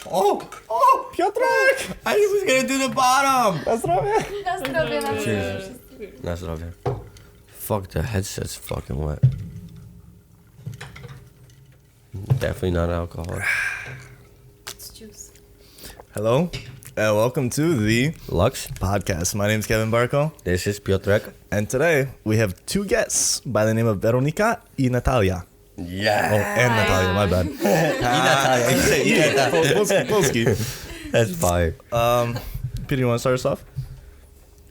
Oh, Piotrek! I was gonna do the bottom. Na zdrowie. Na zdrowie, na zdrowie. Na zdrowie. Fuck, the headset's fucking wet. Definitely not alcohol. It's juice. Hello, and welcome to the Lux, podcast. My name is Kevin Barco, this is Piotrek. and today we have two guests by the name of Weronika and Natalia. Yeah. Oh, and Natalia, my bad. Polski. That's fire. Peter, you want to start us off?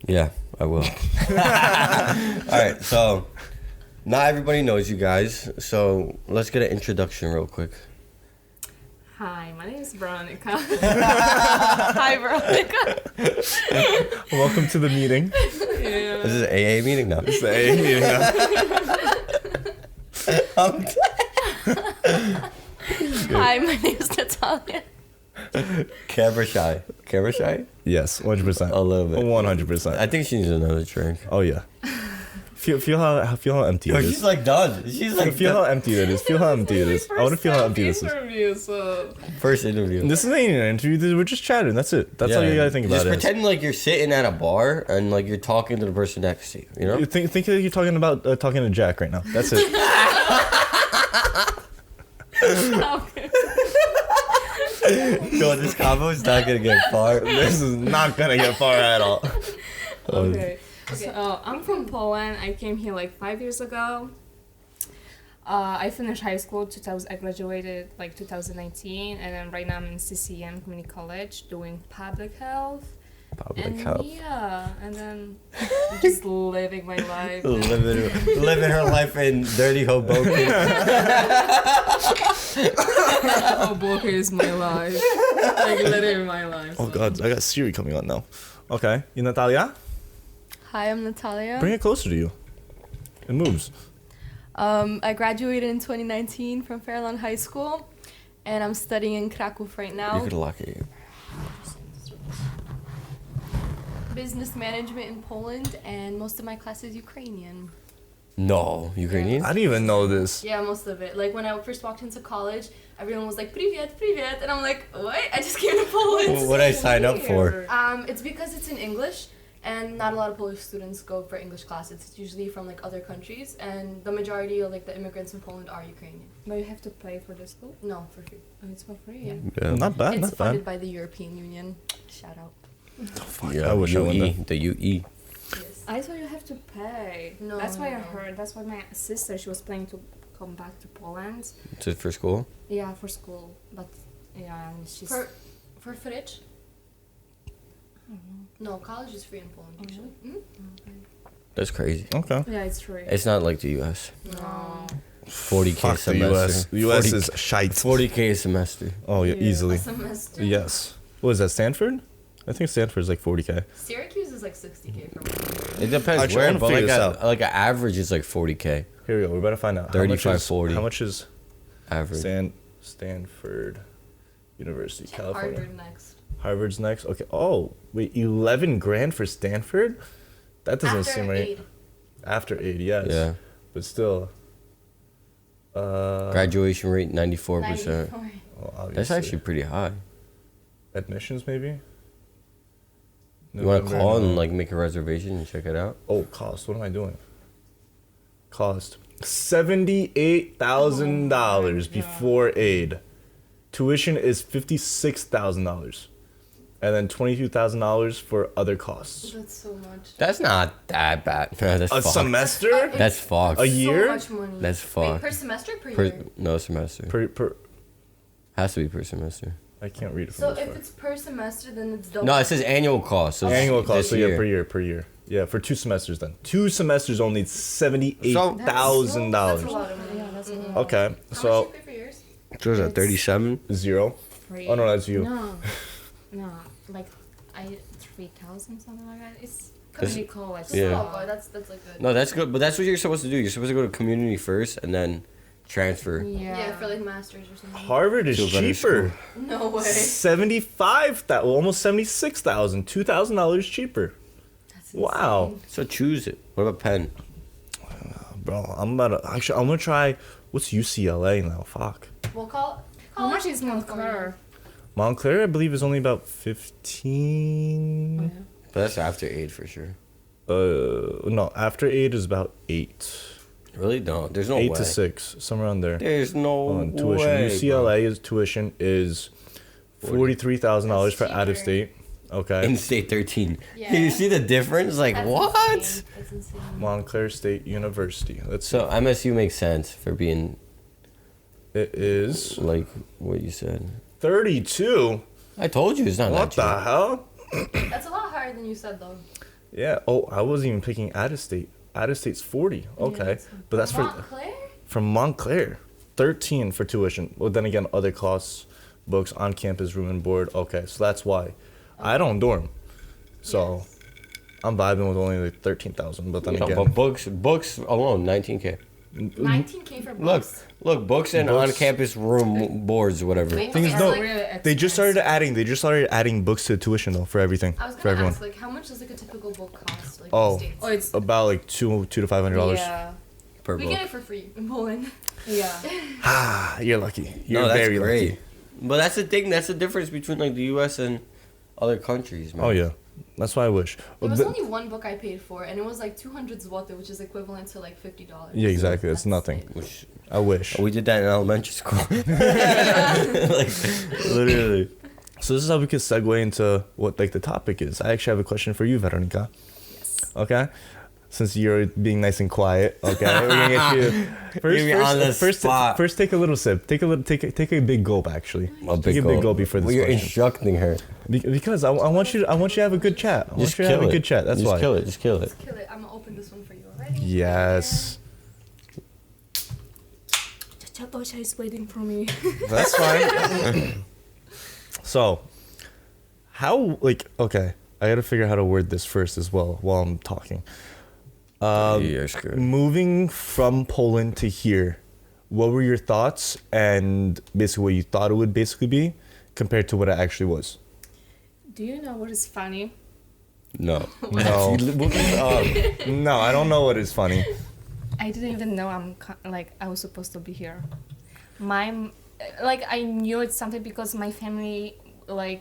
Yeah, I will. Alright, so not everybody knows you guys, so let's get an introduction real quick. Hi, my name is Weronika. Hi, Weronika. Welcome to the meeting. Yeah. This is an AA meeting now. It's the AA meeting now. Hi, my name is Natalia. Camera shy. Camera shy? Yes, 100%. A little bit. 100%. I think she needs another drink. Oh yeah. Feel how empty it Yo, is. she's like done. She's like Feel how empty it is. Feel how empty it is. I want to feel how empty this is. Interview, so first interview. This isn't an interview. We're just chatting. That's it. That's all you gotta think about. Just it. pretend like you're sitting at a bar and like you're talking to the person next to you. You know? You think that you're talking about talking to Jack right now. That's it. okay. Yo, this combo is not gonna get far. This is not gonna get far at all. Okay. So I'm from Poland. I came here like 5 years ago. I finished high school. I graduated like 2019, and then right now I'm in CCM Community College doing public health. Public health. Yeah, and then just living my life. Living her life in dirty Hoboken. Hoboken is my life. Like literally my life. Oh God, I got Siri coming on now. Okay, you Natalia? Hi, I'm Natalia. Bring it closer to you. It moves. I graduated in 2019 from Fairlawn High School, and I'm studying in Kraków right You now. could lock it. Business management in Poland, and most of my class is Ukrainian. No, Ukrainian? I didn't even know this. Yeah, most of it. Like when I first walked into college, everyone was like, "Privyet, privyet," and I'm like, "What? I just came to Poland." What I sign up for? It's because it's in English, and not a lot of Polish students go for English classes. It's usually from like other countries, and the majority of like the immigrants in Poland are Ukrainian. But you have to pay for the school? No, for free. Oh, it's for free? Yeah. Yeah. Not bad. It's Not funded bad. by the European Union. Shout out. Yeah, I wish I went UE, there. the UE. Yes. I thought you have to pay. No, That's why I no. heard. That's why my sister, she was planning to come back to Poland. For school? Yeah, for school. But yeah, and she's. For fridge? No, college is free in Poland usually. That's crazy. Okay. Yeah, it's free. It's not like the US. No. 40K Fuck the semester. US. The US is shite. 40K a semester. Oh yeah, Yeah. easily. A semester. Yes. What is that? Stanford? I think Stanford is like 40K. Syracuse is like 60K from It depends Actually, I where, wanna but figure like this out. like an average is like 40K. Here we go. We better find out. 35, 40. How much is Average. Stanford University, California? Harvard next. Harvard's next. Okay. Oh wait, 11 grand for Stanford? That doesn't After seem right. 8. After 8, yes. Yeah. But still. Graduation rate 94%. 94. Well, That's obviously. actually pretty high. Admissions maybe. You want to November, call no. and like make a reservation and check it out? Oh, cost. What am I doing? Cost $78,000 before aid. Tuition is $56,000, and then $22,000 for other costs. That's so much. That's not that bad. That's A fucked. semester? That's fucked. A year? So much money. That's Wait, fucked. per semester or per year? No semester. Per. Has to be per semester. I can't read it from So this if far. it's per semester, then it's double. No, it says annual cost. So Annual cost. this So yeah, year. per year. Yeah, for 2 semesters then. 2 semesters only $78,000. That's a lot of money. Yeah, that's a lot. Okay, How much so do you pay for yours? So is that 37? 0. Free. Oh no, that's you. No, like 3,000 something like that. It's community college. Yeah. Oh, boy, that's like good. No, that's good. But that's what you're supposed to do. You're supposed to go to community first and then transfer. Yeah, for like masters or something. Harvard is To a better cheaper. No way. 75,000, almost 76,000, $2,000 cheaper. That's Wow. insane. So choose it. What about Penn? Bro, I'm gonna try, what's UCLA now? Fuck. We'll call How much is Montclair? Montclair, I believe, is only about 15. But that's after 8 for sure. No, after 8 is about 8. Really? No, there's no 8 way. to 6, somewhere around there. There's no On tuition. way. UCLA's tuition is $43,000 for out of state. Okay. In state 13. Yeah. You see the difference? Like, That's what? insane. That's insane. Montclair State University. Let's see. So MSU makes sense for being It is like what you said. 32. I told you it's not What that the hell? That's a lot higher than you said, though. Yeah. Oh, I wasn't even picking out of state. Out of state's 40. Okay. that's- But that's for Montclair? from Montclair. 13 for tuition. Well, then again, other costs, books, on campus, room and board. Okay, so that's why. I don't dorm. So Yes. I'm vibing with only like 13,000. But then cheap. again, No, but books alone, 19K. 19K for Look, books. books and Books. on-campus room boards, whatever. Wait, Thing is, okay, no, so, like, they just started adding books to tuition though for everything I was for gonna everyone. ask, like, how much does like a typical book cost? Like, Oh. in the States? Oh, it's About like two to $500. yeah, Per We book. get it for free in Poland. yeah. Ah, you're lucky. You're No, that's very great. lucky. But that's the thing. That's the difference between like the U.S. and other countries, man. Oh yeah, that's why I wish. There was But- only one book I paid for, and it was like 200 zloty, which is equivalent to like $50. Yeah, exactly. It's nothing. it. Which I wish. we did that in elementary school. like literally. So this is how we could segue into what like the topic is. I actually have a question for you, Veronika. Yes. Okay. Since you're being nice and quiet, okay, we're gonna get you Get me on the spot. First, take a little sip. Take a big gulp, actually. A Take a big gulp before this Well, you're question. instructing her. Because I want you to have a good chat. I want Just you to have kill a it. good chat. That's Just why. kill it. Just kill it. Kill it. I'm gonna open this one for you already. Yes, Chacha is waiting for me. that's fine. So, how okay? I gotta figure out how to word this first as well while I'm talking. You're screwed. Moving from Poland to here, what were your thoughts and basically what you thought it would basically be compared to what it actually was? Do you know what is funny? No. No. Look this up. No, I don't know what is funny. I didn't even know I was supposed to be here. I knew it's something because my family we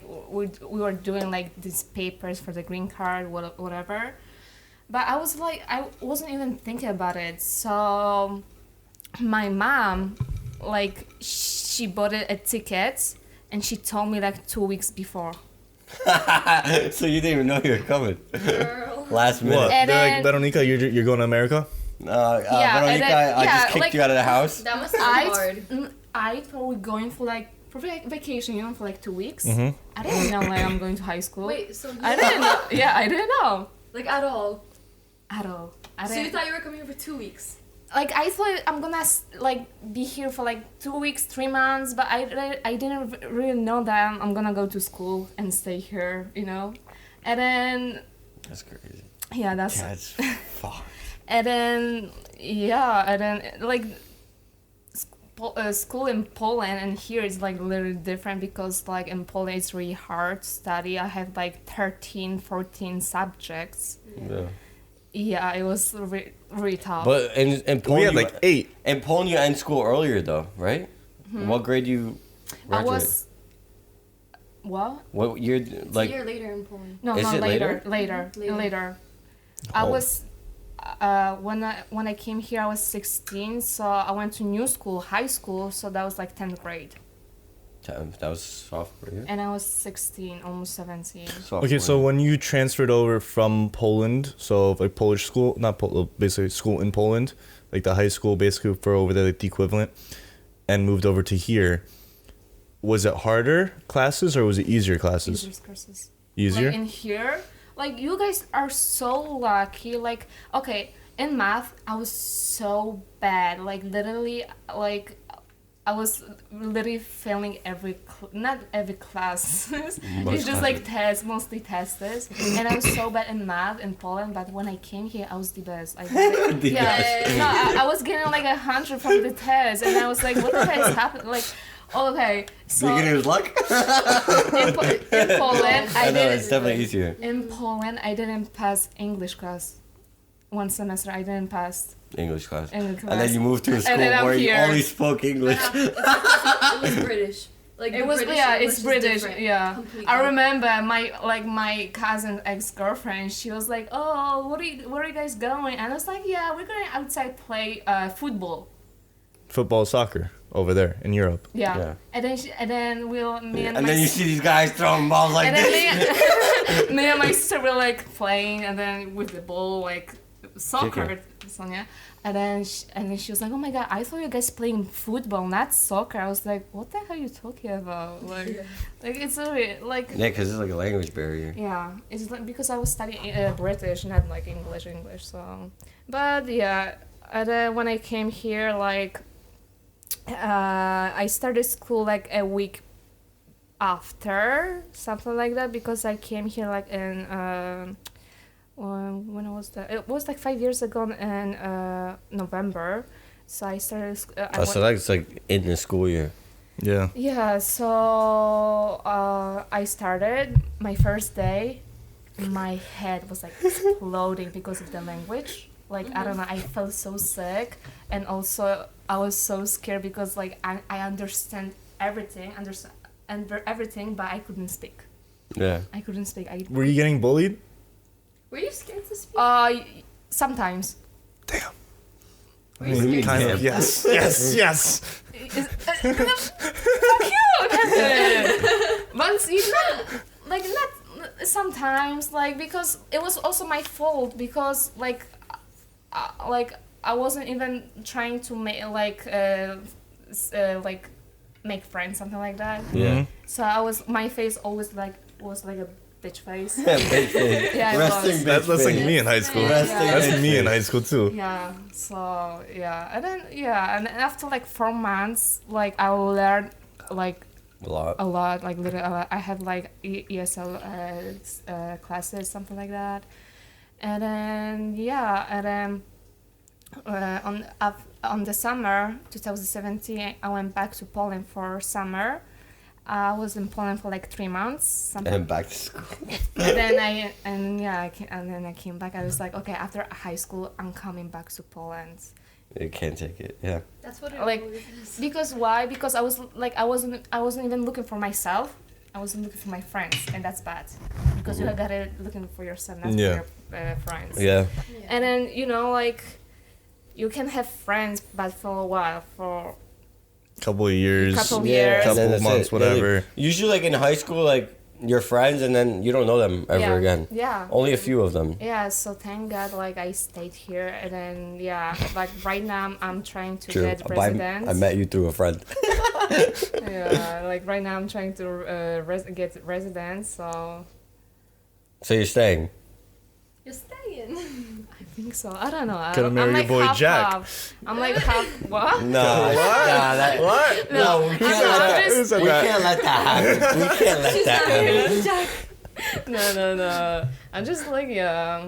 were doing like these papers for the green card, whatever. But I wasn't even thinking about it. So my mom, she bought a ticket and she told me 2 weeks before. So you didn't even know you were coming. Girl. Last minute. What? And They're like, then- Veronika, you're going to America? Yeah, and Veronika, then- I yeah, just kicked you out of the house. That must have been hard. I thought we're going for vacation, for 2 weeks. Mm-hmm. I didn't know I'm going to high school. Wait, so you I didn't know. Yeah, I didn't know like at all? at all. I So you didn't. thought you were coming here for 2 weeks? I thought I'm gonna be here for 2 weeks, 3 months, but I didn't really know that I'm gonna go to school and stay here, And then That's crazy. yeah, that's That's fuck. and then school in Poland and here is literally different because in Poland it's really hard to study. I have 13, 14 subjects. Yeah. Yeah, it was really tough. But in We Poland, had 8. in Poland you end school earlier though, right? What grade do you I graduate? was what? What year? It's Like a year later in Poland. No, Is no, it later? later. Later. I Oh. was when I came here I was 16, so I went to new school, high school, so that was 10th grade. that was sophomore year. And I was 16, almost 17. Sophomore Okay, so year. when you transferred over from Poland, so Polish school, not basically school in Poland, the high school basically for over there, the equivalent, and moved over to here, was it harder classes or was it easier classes? Easier courses. Easier? In here, you guys are so lucky. Okay, in math, I was so bad. Literally, I was literally failing not every class. It's just tests, mostly tests. And I was so bad in math in Poland, but when I came here, I was the best. I was getting 100 from the test, and I was what the heck is happening? Okay, so Beginner's luck. in Poland, I know didn't- it's definitely easier. in Poland, I didn't pass English class. One semester, I didn't pass English class. English class. And then you moved to a school then I'm where you here. only spoke English. It was British. Like It the was British yeah, English it's is British. different, Yeah, completely. I remember my cousin ex-girlfriend. She was like, "Oh, where are you guys going?" And I was like, "Yeah, we're going outside play football." Football, soccer over there in Europe. Yeah. Yeah. And then me and And my then you see these guys throwing balls like and then this. me and my sister were like playing, and then with the ball like soccer, Sonia. And then she was like, "Oh my god, I thought you guys playing football, not soccer." I was like, "What the hell are you talking about?" Like it's a bit like Yeah, because it's like a language barrier. yeah, it's like because I was studying British, not like English. So, but yeah, and then when I came here, like I started school like a week after, something like that, because I came here like in when was that? It was like 5 years ago in November. So I started. So that's like in the school year. Yeah. Yeah, so I started my first day. My head was like exploding because of the language. Like I don't know, I felt so sick, and also I was so scared because like I understand everything, but I couldn't speak. Yeah. I couldn't speak. Were you getting bullied? Were you scared to speak? Sometimes. Damn. Were you scared Kind to of. speak? Yes. Yes. Yes. Fuck you! But it's not sometimes like because it was also my fault because like I wasn't even trying to make like make friends, something like that. Yeah. So my face always was like a bitch face. Big face. Yeah, it Resting was. bitch That's like face. me in high school. Resting That's bitch me in face. high school too. Yeah. So yeah, and then after like 4 months, like I learned like A lot. a lot, like literally, I had like ESL classes, something like that, and then on the summer 2017, I went back to Poland for summer. I was in Poland for like 3 months, something. And back to school. And then I came back. I was like, okay, after high school, I'm coming back to Poland. You can't take it. Yeah. That's what it Like, always is. Because why? Because I was like I wasn't even looking for myself. I wasn't looking for my friends, and that's bad. Because you gotta looking for yourself, not Yeah. for your friends. Yeah. Yeah. And then like you can have friends, but for a while, for Couple of years. Couple Yeah. years. and then Couple that's months, it. whatever. Like, usually, like in high school, like you're friends, and then you don't know them ever yeah, again. Yeah. Only a few of them. Yeah, so thank God, like I stayed here, and then like right now I'm trying to True. get residence. I met you through a friend. Yeah, like right now I'm trying to get residence, so So you're staying. You're staying. I think so. I don't know. Gotta I'm marry like your boy half, Jack. half. I'm like half. What? No. What? No, we can't I'm let that. just- Who said We that? can't let that happen. We can't let that happen. Jack. No. I'm just like I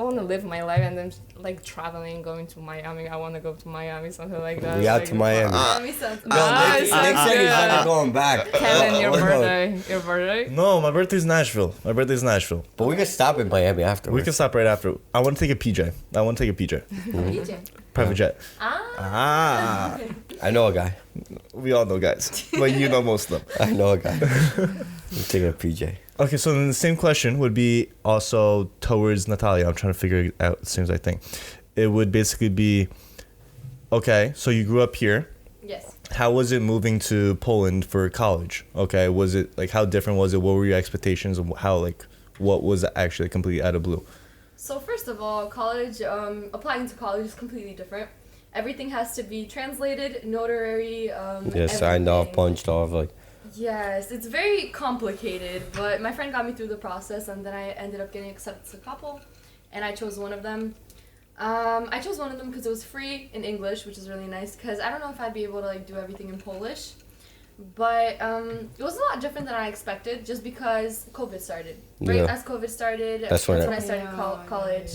want to live my life and then like traveling, going to Miami. I want to go to Miami, something like that. We out like, to Miami. That makes sense. No, Nick, it sounds Nick said he's good. never going back. Kevin, your We're going. birthday. Your birthday. No, my birthday's Nashville. Nashville. But we can stop in Miami afterwards. We can stop right after. I want to take a PJ. PJ. Private jet. Ah. I know a guy. We all know guys. But you know most of them. I know a guy. I'm taking a PJ. Okay, so then the same question would be also towards Natalia. I'm trying to figure it out as soon as I think. It would basically be, okay, so you grew up here. Yes. How was it moving to Poland for college? Okay, was it, like, how different was it? What were your expectations? And how, like, what was actually completely out of blue? So first of all, college, applying to college is completely different. Everything has to be translated, notary, Yeah, signed off, everything. punched off, like. Yes, it's very complicated, but my friend got me through the process, and then I ended up getting accepted to a couple, and I chose one of them. I chose one of them because it was free in English, which is really nice, because I don't know if I'd be able to like do everything in Polish, but it was a lot different than I expected, just because COVID started. Right Yeah. as COVID started, That's when I started college.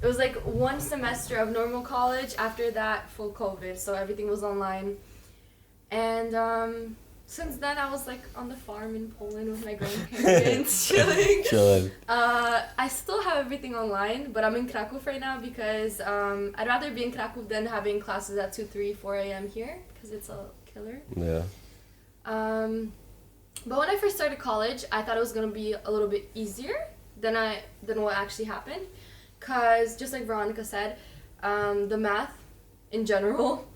It was like one semester of normal college, after that full COVID, so everything was online. And since then I was like on the farm in Poland with my grandparents, chilling. I still have everything online, but I'm in Kraków right now because I'd rather be in Kraków than having classes at 2, 3, 4 a.m. here, because it's a killer. Yeah. But when I first started college, I thought it was gonna be a little bit easier than what actually happened, cause just like Veronika said, the math in general.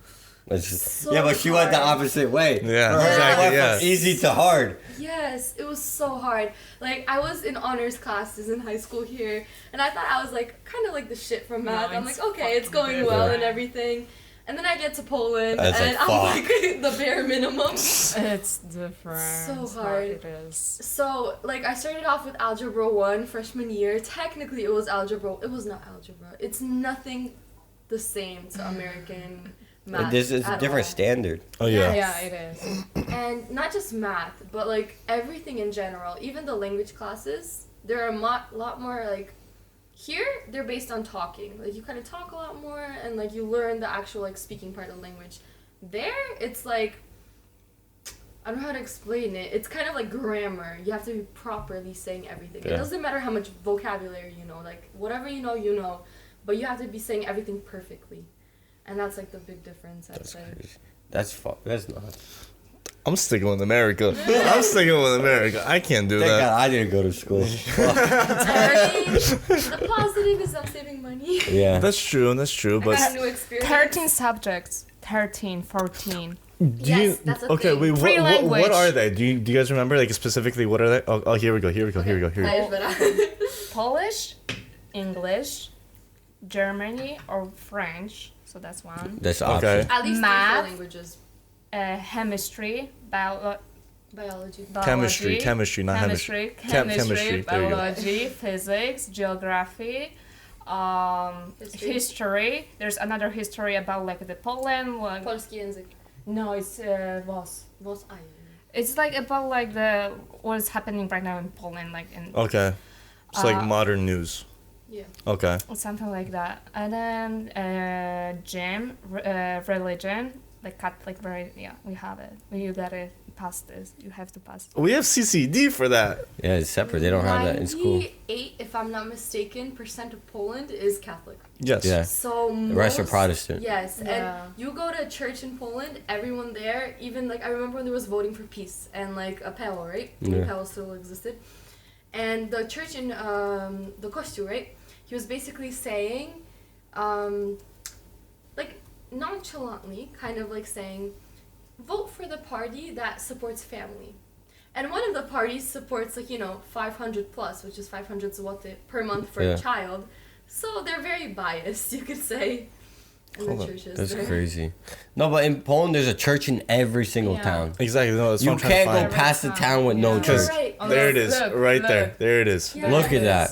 Yeah, but she went the hard. opposite way. Yeah, For her, it exactly, went yeah. from easy to hard. Yes, it was so hard. Like, I was in honors classes in high school here, and I thought I was like kind of like the shit from math. No, I'm it's like, okay, it's going fucking well different. and everything. And then I get to Poland, And it's and like, I'm fuck. like the bare minimum. It's different. So but hard. It is. So, like, I started off with Algebra 1 freshman year. Technically, it was algebra. It was not algebra. It's nothing the same to American math. This is a at different all. standard. Oh yeah. Yeah, it is. And not just math, but, like, everything in general. Even the language classes, there are a lot more, like, here, they're based on talking. Like, you kind of talk a lot more, and, like, you learn the actual, like, speaking part of the language. There, it's, like, I don't know how to explain it. It's kind of like grammar. You have to be properly saying everything. Yeah. It doesn't matter how much vocabulary you know. Like, whatever you know. But you have to be saying everything perfectly. And that's, like, the big difference, I'd That's say. crazy. That's not. I'm sticking with America. I'm sticking with America. I can't do Thank that. God I didn't go to school. I mean, the positive is I'm saving money. Yeah. That's true. That's true. I But got a new experience. 13 subjects. 13, 14. do Yes, you? that's a Okay, thing. wait. Free What language. are they? Do you guys remember? Like specifically, what are they? Oh, here we go. Here we go. Polish, English, Germany or French. So that's one. That's Okay. option. At least Math. 3 languages. Chemistry, Biology. Chemistry, not chemistry, chemistry. There you go. biology, physics, geography, history. There's another history about like the Poland. Like, Polski język. no, it's WOS. What's I? It's like about like the what's happening right now in Poland, like in Okay. It's like Uh, modern news. Yeah. Okay. something like that. And then gym, religion, like Catholic. We have it. You gotta pass this. You have to pass. We have CCD for that. Yeah, it's separate. They don't have that in school. 98, if I'm not mistaken, % of Poland is Catholic. Yes. Yeah. So The rest are Protestant. Yes, Yeah. and you go to a church in Poland, everyone there, even like I remember when there was voting for peace and like a PEO, right? Yeah. PEO still existed. And the church in the Kościół, right? He was basically saying, like nonchalantly, kind of like saying, vote for the party that supports family. And one of the parties supports like 500 plus, which is 500 zloty per month for Yeah. a child. So they're very biased, you could say, in Hold the on. churches. That's there. crazy. No, but in Poland, there's a church in every single Yeah. town. Exactly. No, that's You what I'm trying can't to go find. past the town with no Yeah. church. You're right. Oh, There it is. Look, Right look. there. There it is. Yeah. Look at that.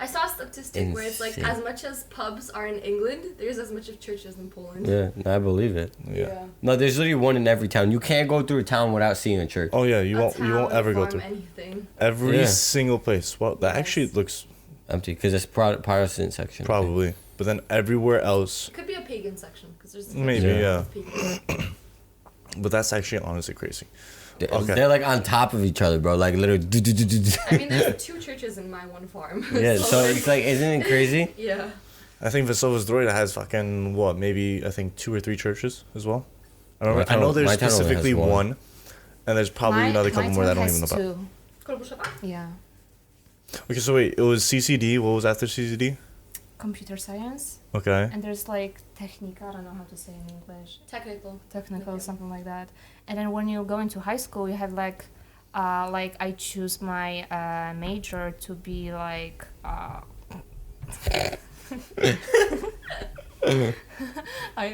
I saw a statistic where it's like Insane. as much as pubs are in England, there's as much of churches in Poland. Yeah, I believe it. Yeah. No, there's literally one in every town. You can't go through a town without seeing a church. Oh yeah. You A won't. You won't town, ever go farm, through anything. every Yeah. single place. Well, that Yes. actually looks Empty, because it's Protestant section. probably. But then everywhere else, It could be a pagan section because there's maybe Yeah. yeah. But that's actually honestly crazy. Okay. They're like on top of each other, bro. Like literally. I mean, there's 2 churches in my one farm. Yeah, so it's like, isn't it crazy? Yeah. I think Vesova's Droida has fucking what? Maybe I think 2 or 3 churches as well. I don't. My I know town- there's my town only has specifically one. one, and there's probably another couple more that I don't even know about. Two. Kolbuszowa? Yeah. Okay, so wait, it was CCD. What was after CCD? Computer science. Okay. And there's like technica, I don't know how to say in English. Technical. Technical, Okay. something like that. And then when you go into high school, you have like I choose my major to be like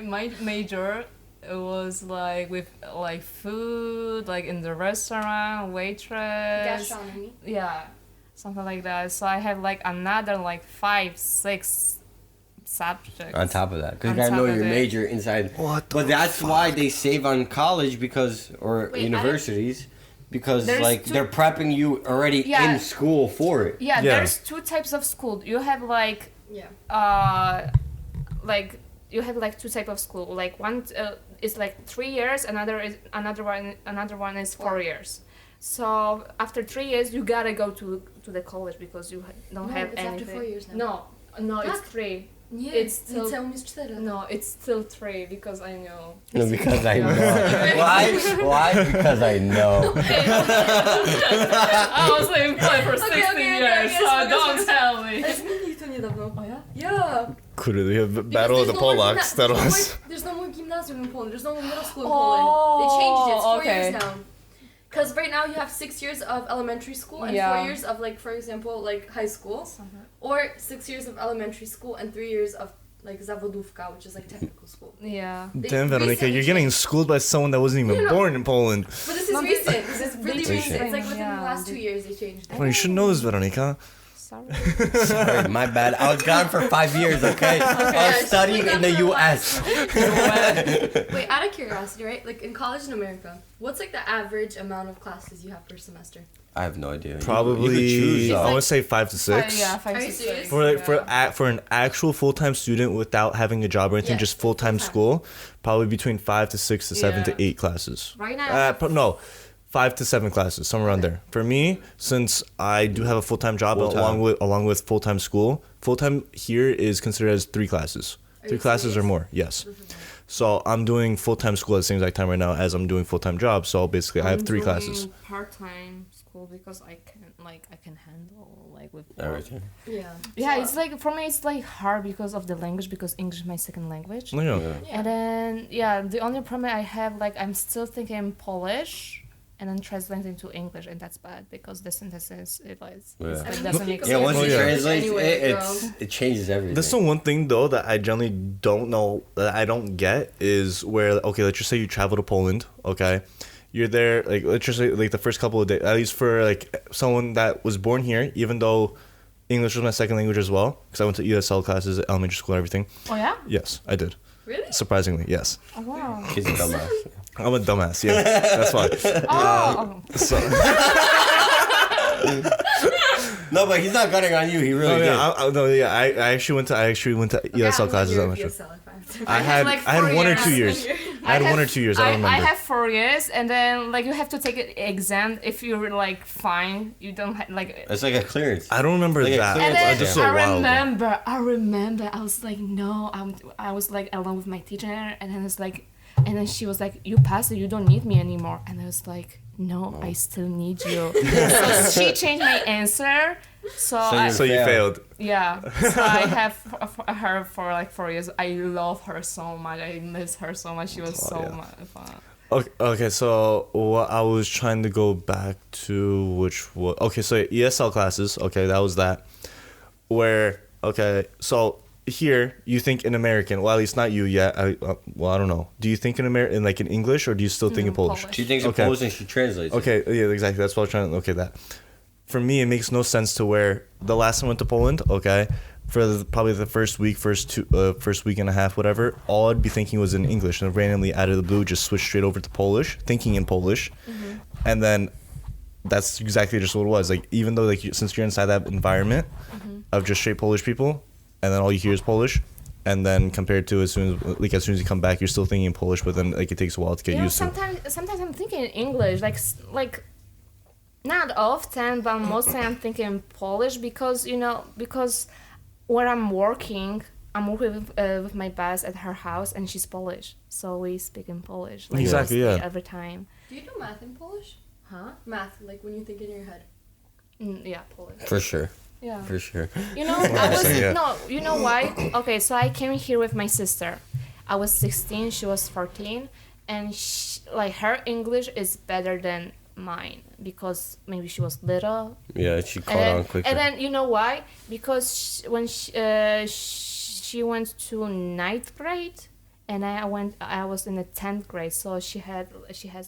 my major was like with like food, like in the restaurant, waitress. Gastronomy. Yeah, something like that. So I have like another like 5, 6 subjects. On top of that, because On you gotta top know of your it. major inside. What the But that's why they save on college or Wait, universities, because There's like two- they're prepping you already Yeah. in school for it. Yeah, Yeah. there's 2 types of school. You have like Yeah. like you have like 2 type of school. Like one is like 3 years, another one is 4 years. So after 3 years, you gotta go to the college because you don't No, have it's after anything. 4 years now. No, it's Tak. 3. Nie, It's still- liceum jest 4. No, it's still 3 because I know. No, because I Yeah. know. Why? Because I know. I was employed for 16 okay, years, yes, so focus, don't focus. tell me. Ale zmienili to niedawno. Oh yeah? Yeah. Kurde, we have Because Battle of the there's no more Polacks. That was. There's no more gymnasium in Poland. There's no more middle school in Oh, Poland. They changed it. It's 4 okay. years now. Because right now you have 6 years of elementary school and Yeah. 4 years of, like, for example, like high school. Or 6 years of elementary school and 3 years of, like, zawodówka, which is like technical school. Yeah. They Damn, Weronika, recently you're getting schooled by someone that wasn't even No, no. born in Poland. But this is No, recent. This is really they recent. changed It's like within Yeah, the last 2 they- years they changed it. Well, you should know this, Weronika. Sorry. Sorry, my bad. I was gone for 5 years, okay? I was studying in the U.S. Wait, out of curiosity, right? Like in college in America, what's like the average amount of classes you have per semester? I have no idea. Probably, You could choose, I though. want to say 5 to 6. Yeah, 5 Are to you 6. serious? For like Yeah. for an actual full-time student without having a job or anything, Yeah, just full-time full-time. school, probably between 5 to 6 to 7 to Yeah. 8 classes. Right now, No, 5 to 7 classes, somewhere around there. For me, since I do have a full-time job Full-time. along with full-time school, full-time here is considered as 3 classes. Are 3 you classes or serious? more, yes. So I'm doing full-time school at the same exact time right now as I'm doing full-time job. So basically, I have 3 classes. Part-time school because I can handle like with Everything. yeah. Yeah, So, it's like for me it's like hard because of the language because English is my second language. Yeah. yeah. And then the only problem I have like I'm still thinking Polish and then translating to English and that's bad because the sentences it Yeah. doesn't make Yeah, sense. once Oh, you yeah. translate Anyway, it changes everything. That's the one thing though that I generally don't know that I don't get is where okay, let's just say you travel to Poland, okay, you're there like let's just say like the first couple of days, at least for like someone that was born here, even though English was my second language as well, because I went to ESL classes at elementary school and everything. Oh yeah? Yes, I did. Really? Surprisingly, yes. Oh wow. He's a dumbass. I'm a dumbass. Yeah, that's why. Oh, So, No, but he's not gunning on you. He really did. I actually went to ESL classes at elementary. I had like I had 4 1 or years. 2 years. I had 1 or 2 years. I don't remember. I have 4 years, and then like you have to take an exam. If you're like fine, you don't like. It's like a clearance. I don't remember Like a that. clear And It's then just so I wild. remember. I was like, no, I was like alone with my teacher, and then it's like, and then she was like, you passed it, you don't need me anymore, and I was like, no, I still need you. So she changed my answer. So So you failed. yeah, so I have her for like 4 years. I love her so much. I miss her so much. She was so yeah. much fun. Okay, so what I was trying to go back to, which was okay. So ESL classes, okay, that was that. Where okay, so here you think in American, well at least not you yet. I don't know. Do you think in American, like in English, or do you still think in Polish? She thinks Okay. in Polish and she translates. Okay, yeah, exactly. That's what I was trying to. Okay, that. For me, it makes no sense to where the last time I went to Poland, okay, for probably the first week and a half, whatever, all I'd be thinking was in English, and randomly out of the blue, just switch straight over to Polish, thinking in Polish, and then that's exactly just what it was. Like even though like since you're inside that environment of just straight Polish people, and then all you hear is Polish. And then compared to as soon as you come back, you're still thinking in Polish, but then like it takes a while to get used to. Sometimes I'm thinking in English, like not often, but mostly I'm thinking in Polish because where I'm working with my boss at her house and she's Polish, so we speak in Polish. Like, Exactly, mostly yeah. Every time. Do you do math in Polish? Huh? Math, like when you think in your head. Yeah, Polish. For sure. Yeah. For sure. You know, I was Yeah. no. You know why? Okay, so I came here with my sister. I was 16. She was 14, and like her English is better than mine because maybe she was little. Yeah, she caught And then, on quicker. and then you know why? Because when she went to 9th grade, and I was in the 10th grade. So she has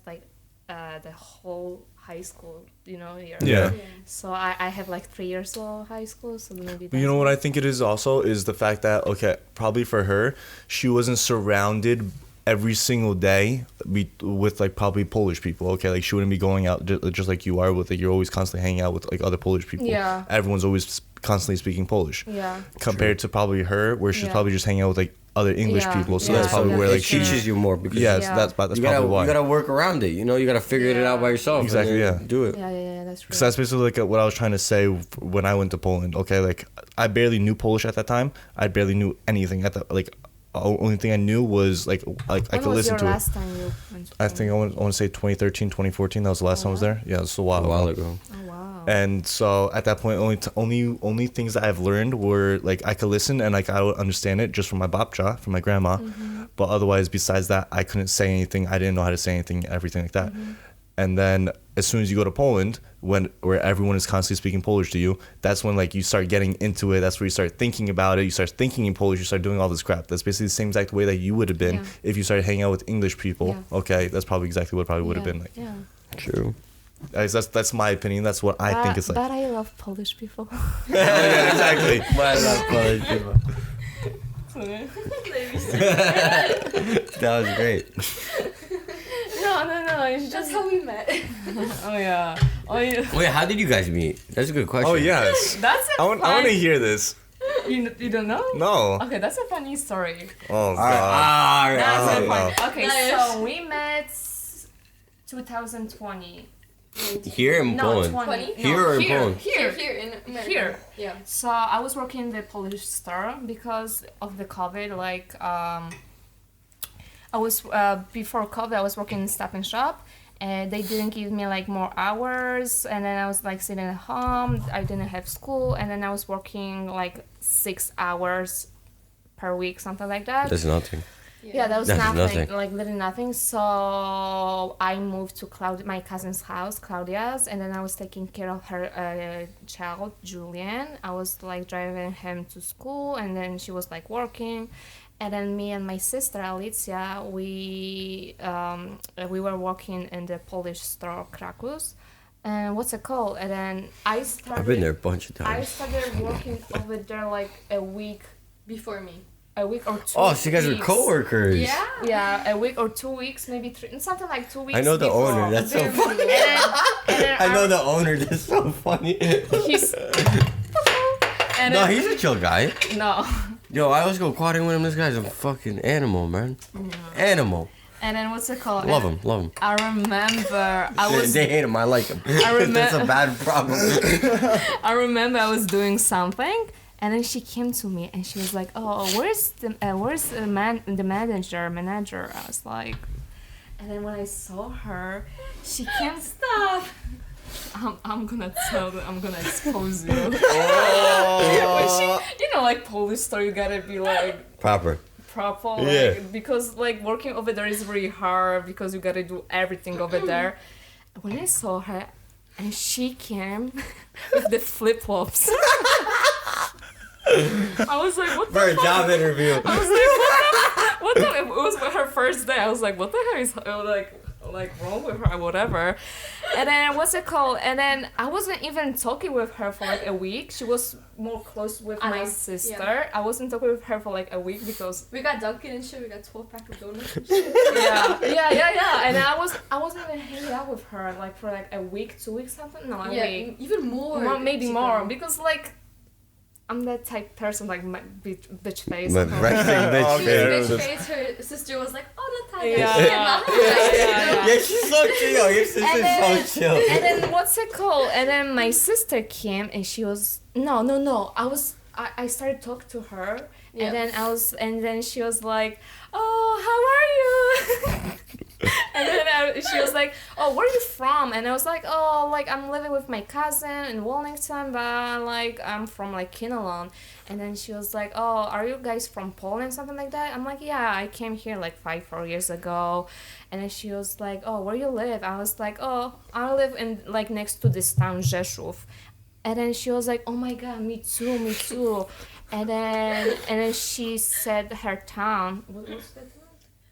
like the whole high school, year. Yeah. So I have like 3 years of high school, so maybe. But you know what I think it is also is the fact that okay, probably for her, she wasn't surrounded every single day with like probably Polish people. Okay, like she wouldn't be going out just like you are with like you're always constantly hanging out with like other Polish people. Yeah. Everyone's always constantly speaking Polish. Yeah. Compared to probably her, where she's Yeah. probably just hanging out with like other English Yeah. people. So Yeah, that's probably yeah, where for like sure. teaches you more because yes, Yeah. that's you probably why. you gotta work around it. You know, you gotta figure it out by yourself. and Exactly, then yeah. Do it. Yeah, that's true. Because that's basically like what I was trying to say when I went to Poland. Okay, like I barely knew Polish at that time. I barely knew anything at that. Like, only thing I knew was like I When could was listen your to it. last time you went to I think I want to say 2013, 2014. That was the last time I was there. Yeah, it was a A while while ago. ago. Oh wow. And so at that point, only things that I've learned were like I could listen and like I would understand it just from my babcha, from my grandma. But otherwise, besides that, I couldn't say anything. I didn't know how to say anything, everything like that. And then as soon as you go to Poland, where everyone is constantly speaking Polish to you, that's when like you start getting into it. That's where you start thinking about it. You start thinking in Polish. You start doing all this crap. That's basically the same exact way that you would have been Yeah. if you started hanging out with English people. Yeah. Okay, that's probably exactly what it probably would have been like. Yeah. True. That's my opinion. That's what I think it's like. But I love Polish people. Yeah, exactly. That was great. No. It's That's just. how we met. Oh yeah. Oh yeah. Wait, how did you guys meet? That's a good question. Oh yes. That's a I want to hear this. You don't know? No. Okay, that's a funny story. Oh All god. right. That's Oh, a funny. Okay, Nice. so we met 2020. Here in No, Poland. 20. Here or in Poland? Here in America. Here. Yeah. So I was working in the Polish store because of the COVID. Like, I was before COVID, I was working in Stop and Shop, and they didn't give me like more hours. And then I was like sitting at home. I didn't have school, and then I was working like 6 hours per week, something like that. That's nothing. Yeah, that was That's nothing, nothing. like literally nothing. So I moved to my cousin's house, Claudia's, and then I was taking care of her child, Julian. I was like driving him to school, and then she was like working, and then me and my sister Alicia, we were working in the Polish store Krakus, and what's it called? And then I started. I've been there a bunch of I times. started working over there like a week Before me. or 2 Oh, so you guys were weeks. coworkers. Yeah. Yeah, a week or 2 weeks, maybe three, something like 2 weeks. I know the before. owner. That's so Very funny. And then I know the owner. That's so funny. He's. And No, then, he's a chill guy. no. Yo, I always go quadding with him. This guy's a fucking animal, man. Animal. And then what's it called? Love him. Love him. I remember I was. They hate him. I like him. That's a bad problem. I remember I was doing something, and then she came to me and she was like, "Oh, where's the manager?" I was like, and then when I saw her, she came. Stop. I'm gonna tell them. I'm gonna expose you. When she, like Polish store, you gotta be like Proper. proper. Like, Yeah. Because like working over there is really hard because you gotta do everything over there. When I saw her, and she came with the flip flops. I was like, what the For a fuck? job interview. I was like, what the? It was her first day. I was like, what the hell is like wrong with her, whatever. And then what's it called? And then I wasn't even talking with her for like a week. She was more close with my sister. Yeah. I wasn't talking with her for like a week because We got Dunkin' and shit. We got 12-pack of donuts. yeah. And I wasn't even hanging out with her like for like a week, 2 weeks, something. No, a week. Even more. Maybe Chico. more because like I'm that type person like my bitch face. My resting bitch. Okay. Bitch that's- face, her sister was like, oh, Natalia. Yeah. Yeah, she's so chill. Your sister's so chill. And then what's it called? And then my sister came and she was no. I started talking to her Yeah. and then she was like, oh, how are you? And then she was like, oh, where are you from? And I was like, oh, like I'm living with my cousin in Wellington, but like I'm from like Kinnelon. And then she was like, oh, are you guys from Poland, something like that? I'm like, yeah, I came here like 4 years ago. And then she was like, oh, where you live? I was like, oh, I live in like next to this town Rzeszów. And then she was like, oh my god, me too. And then she said her town. What was that town?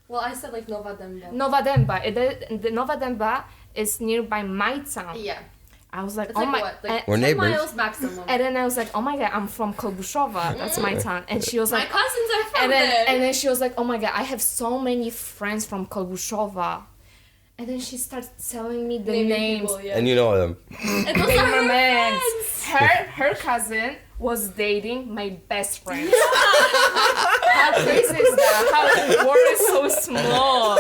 Well, I said like Nova Dęba. Nova Dęba. The Nova Dęba is nearby my town. Yeah. I was like, It's oh like my. what? Like We're 10 neighbors. miles maximum. And then I was like, oh my god, I'm from Kolbuszowa. That's my town. And she was My like, cousins are from and there. then she was like, oh my god, I have so many friends from Kolbuszowa. And then she started telling me the Naming names. people, yeah. And you know them. And those They are were her friends. friends. Her cousin was dating my best friend. How crazy is that? How the world is so small.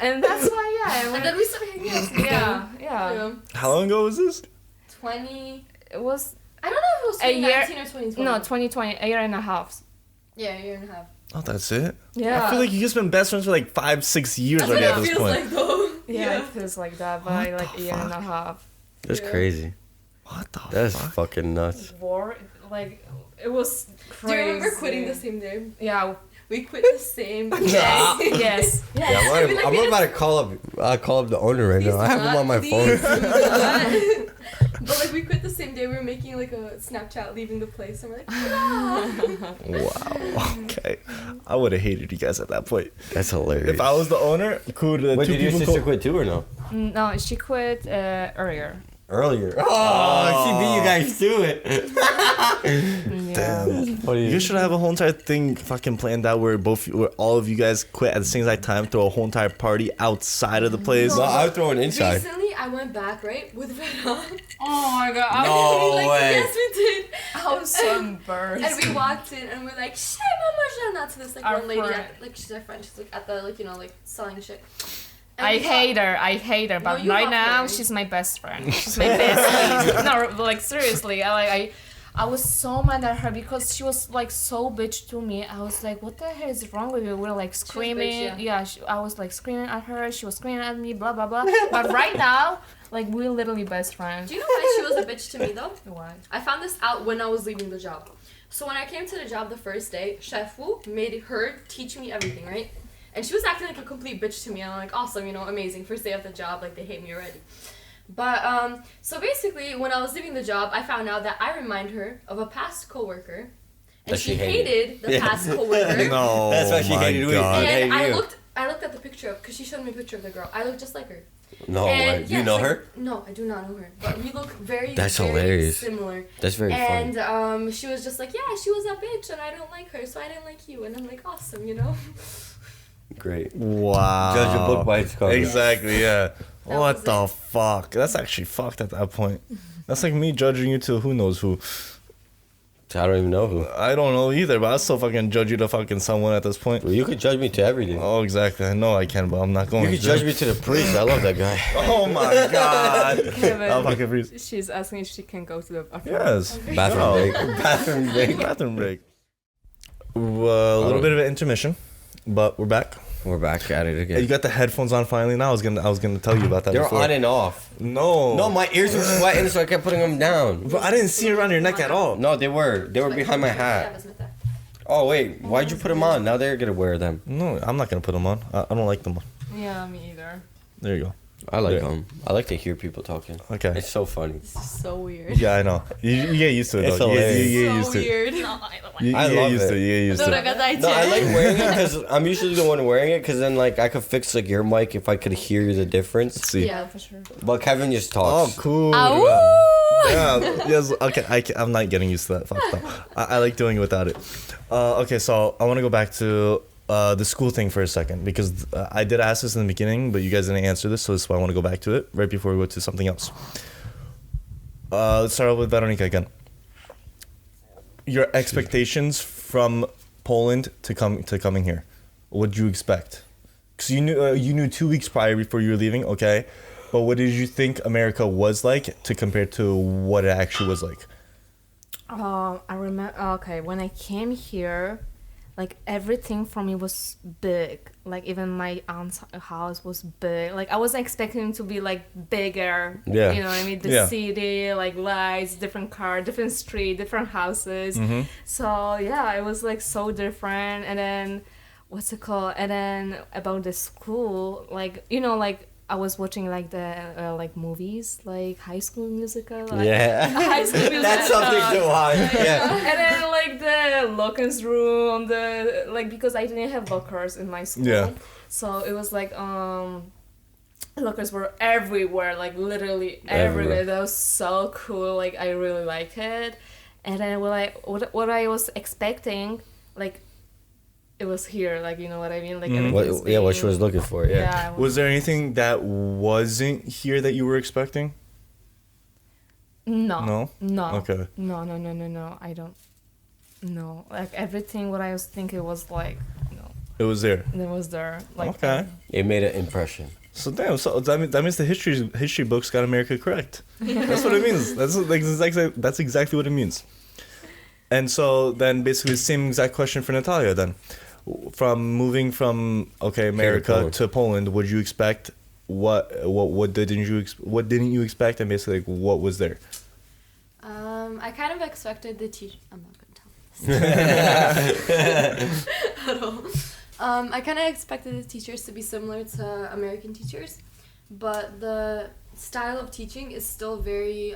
And that's why, yeah. And then we started hanging out together. Yeah. How long ago was this? 20. It was I don't know if it was a year. 2019 or 2020. No, 2020, a year and a half. Yeah, a year and a half. Oh, that's it? Yeah. I feel like you guys been best friends for like 5-6 years That's already what at it this feels point. like, though. Yeah, it feels like that, but What like the a year and a fuck? half. That's Yeah. crazy. What the That's fuck? fucking nuts. War, like, it was Do crazy. you remember quitting the same day? Yeah. We quit the same day. Yes. Yeah, I'm about to call up the owner right now. I have him on my phone. But like we quit the same day. We were making like a Snapchat leaving the place, and we're like, no. Wow. Okay. I would have hated you guys at that point. That's hilarious. If I was the owner, could Wait, two did your people sister quit too or no? No, she quit earlier. Earlier. Oh, she beat you guys to it. Yeah. Damn. What do You guys should have a whole entire thing fucking planned out where all of you guys quit at the same exact time, throw a whole entire party outside of the place. No, I would throw it inside. Recently, I went back right with Vera. Oh my god. No way. Yes, we did. I was so embarrassed. And we walked in and we're like, shit, mama, not to this like Our one lady, friend. like she's our friend. She's like at the like like selling shit. And I we hate her, but you right love now her. she's my best friend. She's my best. No, like seriously, I was so mad at her because she was like so bitch to me. I was like, what the hell is wrong with you? We were like screaming. bitch, I was like screaming at her. She was screaming at me. Blah blah blah. But right now, like we're literally best friends. Do you know why she was a bitch to me though? Why? I found this out when I was leaving the job. So when I came to the job the first day, Chef Wu made her teach me everything, right? And she was acting like a complete bitch to me. And I'm like, awesome, amazing. First day of the job, like they hate me already. But so basically, when I was leaving the job, I found out that I remind her of a past coworker, and That she she hated. hated the Yeah. past coworker. No. That's why she my hated me. God. And Hey, I you. looked at the picture because she showed me a picture of the girl. I look just like her. No And way. You yes, know like- her? No, I do not know her. But we look very, That's very hilarious. similar. That's very funny. And she was just like, yeah, she was a bitch, and I don't like her, so I didn't like you. And I'm like, awesome, Great. Wow. Judge a book by its cover. Exactly, yeah. That What was the it. fuck? That's actually fucked at that point. That's like me judging you to who knows who. I don't even know who. I don't know either, but I still fucking judge you to fucking someone at this point. Well, you could judge me to everything. Oh, exactly. I know I can, but I'm not going You to. could judge me to the priest. I love that guy. Oh my god. Kevin, I'll fucking freeze. she's asking if she can go to the bathroom. Yes. Bathroom No. break. Bathroom break. Bathroom break. A little bit of an intermission, but we're back. We're back at it You again. got the headphones on finally now. I was gonna tell you about that They're before. on and off. No. No, my ears were sweating, so I kept putting them down. But I didn't see it around your neck at all. No, they were. They were behind my hat. Oh wait, why'd you put them on? Now they're gonna wear them. No, I'm not gonna put them on. I don't like them on. Yeah, me either. There you go. I like Yeah. them. I like to hear people talking. Okay. It's so funny. This is so weird. Yeah, I know. You get used to it It's though. You hilarious. get used to it. weird. You I get love used to it. it. You get used to it. No, I like wearing it because I'm usually the one wearing it because then like I could fix like your mic if I could hear the difference. See. Yeah. For sure. But Kevin just Oh, talks. cool. Ow! Yeah. Yes. Okay. I'm not getting used to that. Fuck no. I like doing it without it. Okay. So I want to go back to the school thing for a second because I did ask this in the beginning, but you guys didn't answer this, so this is why I want to go back to it right before we go to something else. Let's start off with Weronika again. Your expectations from Poland to coming here. What did you expect? Because you knew 2 weeks prior before you were leaving, okay? But what did you think America was like to compare to what it actually was like? I remember. Okay, when I came here, like everything for me was big. Like even my aunt's house was big. Like I was expecting it to be like bigger. Yeah. You know what I mean? The Yeah. city, like lights, different car, different street, different houses. Mm-hmm. So yeah, it was like so different. And then what's it called? And then about the school, like like I was watching like the like movies, like High School Musical. Like, Yeah. High School Musical. That's something to watch. Yeah. And then like the lockers room, the like because I didn't have lockers in my school. Yeah. So it was like lockers were everywhere, like literally Everywhere. everywhere. That was so cool. Like I really like it. And then what I was expecting, like it was here, like you know what I mean? Like everything's What she being- was looking for. Yeah. Yeah. Was there anything that wasn't here that you were expecting? No. No? No. Okay. No. I don't. No, like everything what I was thinking was like, It was there. it was there. Like, Okay. It made an impression. So damn. So that means the history books got America correct. That's what it means. That's exactly what it means. And so then basically the same exact question for Natalia then. From moving from America Poland. to Poland, would you expect what didn't you expect, and basically like, what was there? I kind of expected the teacher. I'm not gonna tell this at all. I kind of expected the teachers to be similar to American teachers, but the style of teaching is still very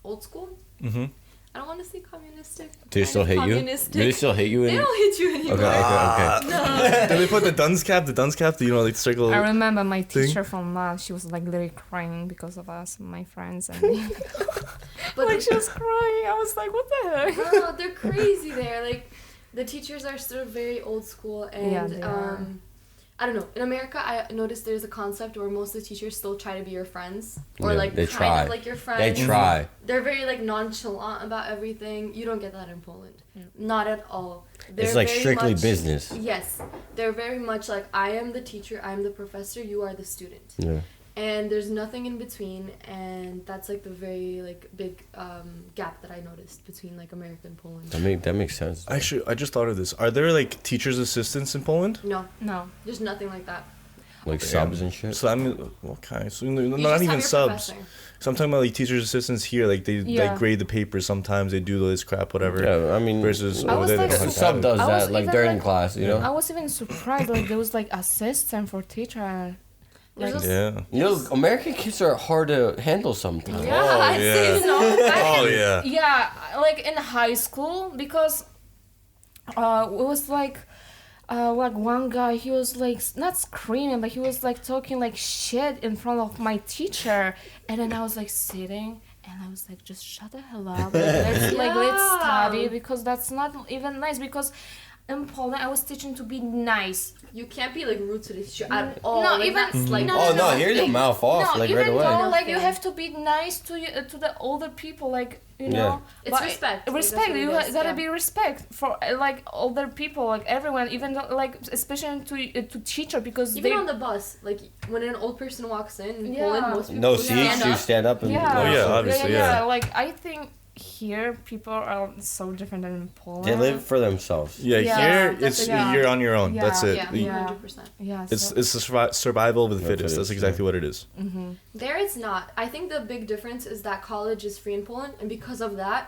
old school. Mm-hmm. I don't want to say communistic. Do they still hate you? Communistic. Do they still hate you? They don't hate you anymore. Okay. No. Did they put the dunce cap? You know, like the circle. I remember my thing. teacher from math. She was like literally crying because of us, my friends, and me. But Like she was crying. I was like, what the heck? no, they're crazy there. Like, the teachers are still very old school, and Yeah, they are. I don't know. In America, I noticed there's a concept where most of the teachers still try to be your friends, or Yeah, like they kind try. of like your They friends. try. They're very like nonchalant about everything. You don't get that in Poland, not at all. It's They're like very strictly much- business. Yes, they're very much like, I am the teacher, I am the professor, you are the student. Yeah. And there's nothing in between, and that's like the very like big gap that I noticed between like America and Poland. That makes sense. Actually, I just thought of this. Are there like teachers' assistants in Poland? No, No. there's nothing like that. Like subs and shit. So I mean, okay. So You not just even have your subs. professor. So I'm talking about like teachers' assistants here. Like they Yeah. grade the papers sometimes. They do this crap, whatever. Yeah, I mean, Versus I over was there, they like don't the have sub that. does I was that like even during like- class, you know. I was even surprised. Like there was like assistant for teacher. There's Like, also- Yeah. You know, American kids are hard to handle sometimes. Yeah, Oh, I'd say yeah. so. Oh yeah. yeah, like in high school because it was like one guy, he was like not screaming, but he was like talking like shit in front of my teacher, and then I was like sitting and I was like, just shut the hell up, let's Yeah. study, because that's not even nice. Because in Poland I was teaching to be nice. You can't be like rude to the teacher at all. No, like, even- that's, like, no, Oh no, no, no. here's your mouth off No, like even right away. though like you Nothing. have to be nice to you, to the older people, like you Yeah. know. It's But respect. Like, Respect. that's what You it is, gotta yeah. be respect for like older people, like everyone, even though, like especially to teacher, because Even they. on the bus, like when an old person walks in Yeah. Poland, most people No stand seats, you up. stand up and. Yeah. Oh, yeah, obviously, yeah. Like I think here people are so different than in Poland. They live for themselves. Yeah, Yeah, here that's it's like- you're on your own. Yeah, That's it. Yeah, Yeah. 100%. Yeah. It's So, it's the survival of the The fittest. That's fittest, exactly what it is. There it's not. I think the big difference is that college is free in Poland, and because of that,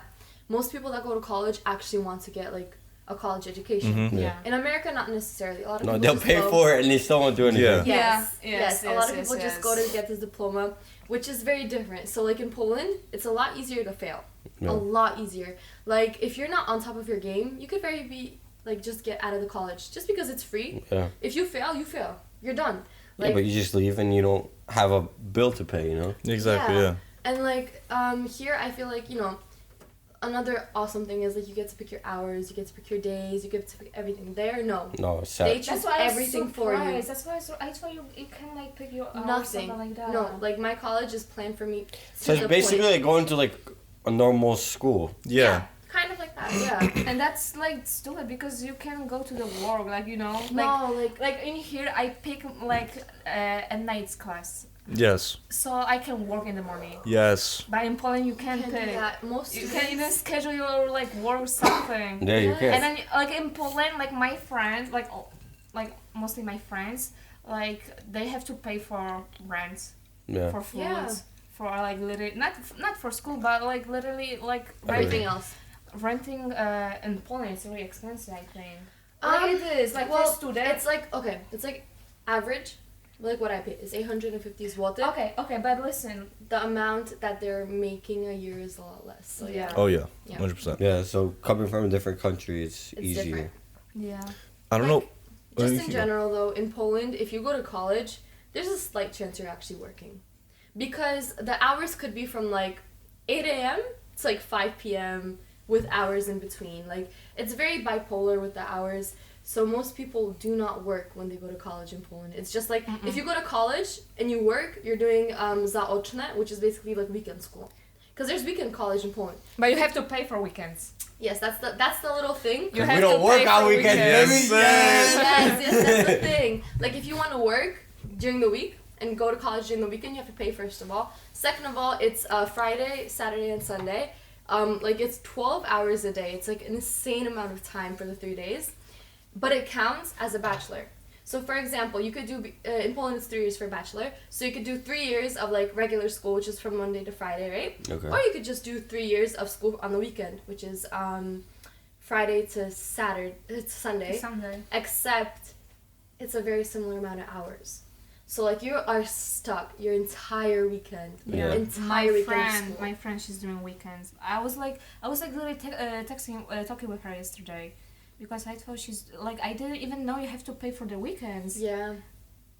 most people that go to college actually want to get like a college education. Mhm. yeah. In America, not necessarily. A lot of No, people they'll just pay go- for it and they still won't do anything. Yeah. Yes, Yeah. yes. A lot of Yes, people just yes. go to get this diploma, which is very different. So like in Poland, it's a lot easier to fail. Yeah. A lot easier. Like if you're not on top of your game, you could very be like just get out of the college just because it's free. Yeah. If you fail, you fail. You're done. Yeah, Like but you just leave and you don't have a bill to pay, you know? Exactly. Yeah. And like here, I feel like another awesome thing is like you get to pick your hours, you get to pick your days, you get to pick everything. There, no. No, it's They sad. choose everything for you. That's why I thought you can like pick your hours, Nothing. something like that. No, like my college is planned for me. So to it's the basically point. like going to like a normal school. Yeah. Kind of like that. Yeah. And that's like stupid because you can go to the work, like you know, like No, like in here I pick like a night's class, Yes. so I can work in the morning. Yes. But in Poland you you can't can't do pick. that. Most You students- can even schedule your like work something. There you Yeah. can. And then like in Poland, like my friends, like mostly my friends, like they have to pay for rent, Yeah. for food, Yeah. for like literally not for school, but like literally like everything else. renting in Poland is really expensive, I think. Um, Like it is, like well, for students. It's like okay, it's like average. Like what I pay is 850 zloty. Okay, but listen. The amount that they're making a year is a lot less. So yeah. Oh yeah. Yeah. 100%. Yeah, so coming from a different country, it's easier. different. Yeah. I don't Like, know. Just You in can go. general though, in Poland, if you go to college, there's a slight chance you're actually working. Because the hours could be from like 8 a.m. to like 5 p.m. with hours in between. Like it's very bipolar with the hours. So most people do not work when they go to college in Poland. It's just like if you go to college and you work, you're doing zaoczne, which is basically like weekend school. because there's weekend college in Poland. But you have to pay for weekends. Yes, that's the little thing. You We have don't to work pay on for weekends, baby. Yes, Yes, that's the thing. Like if you want to work during the week and go to college during the weekend, you have to pay first of all. Second of all, it's Friday, Saturday, and Sunday. Like it's 12 hours a day. It's like an insane amount of time for the 3 days, but it counts as a bachelor. So for example, you could do in Poland it's 3 years for a bachelor. So you could do 3 years of like regular school, which is from Monday to Friday, right? Okay. Or you could just do 3 years of school on the weekend, which is Friday to Saturday, it's Sunday. Except it's a very similar amount of hours. So like you are stuck your entire weekend. Yeah. Your entire weekend of school. My friend, she's doing weekends. I was like literally talking with her yesterday, because I thought she's like, I didn't even know you have to pay for the weekends. Yeah.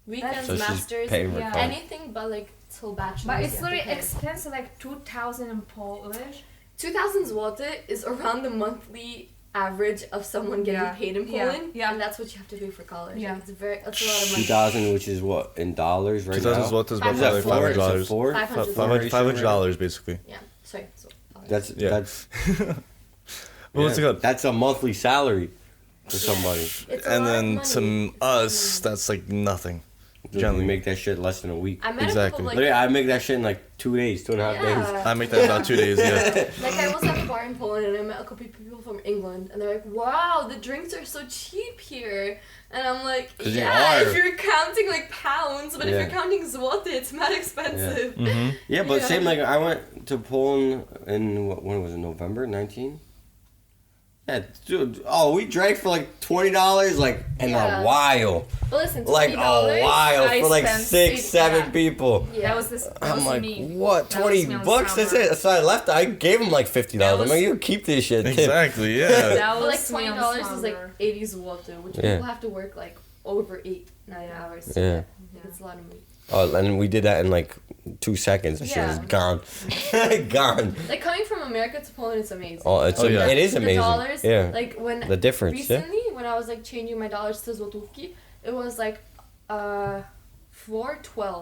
Weekends, So she's masters, paying for college. anything but like till bachelor's. But it's you have to literally pay. expensive, like 2,000 in Polish. 2,000 zloty is around the monthly average of someone getting Yeah. paid in Yeah. Poland, Yeah. and that's what you have to pay for college. Yeah. Like, that's a lot of money. 2,000, which is what in dollars right 2,000 now. zloty is about Is like that $500. Four? $500. $500 basically. Yeah. Sorry. So, That's Yeah. that's. What's it called? That's a monthly salary for Yeah. somebody. it's a And lot then of money. to us, that's like nothing. You Generally. make that shit less than a week. I met Exactly. people like Literally, I make that shit in like 2 days, 2.5 days. yeah. I make that in about 2 days, yeah. Like I was at a bar in Poland and I met a couple of people from England and they're like, "Wow, the drinks are so cheap here." And I'm like, 'Cause they "Yeah, are. if you're counting like pounds, but if Yeah. you're counting zloty, it's mad expensive." Mm-hmm. Yeah, but Yeah. same like I went to Poland in when was it, November 19? Yeah, dude. Oh, we drank for like $20, like in Yeah. a while, But listen, like $20, a while I for like spent 6-7 yeah. people. Yeah. That was this. That I'm was like, me. what? That 20 was me on bucks? That's summer. it. So I left. I gave him like $50. I'm was- like, you keep this shit. Tip. Exactly, yeah. That But was like me on $20 is like summer. 80 zloty, which Yeah. people have to work like over 8-9 hours. To Yeah. get. Like, it's a lot of money. Oh, and we did that in like 2 seconds. That shit was Yeah. gone. Gone. Like coming from America to Poland, it's amazing. Oh, it's Oh, yeah. it is The amazing. dollars, Yeah. like when The difference. Yeah. recently when I was like changing my dollars to złotówki, it was like 4.12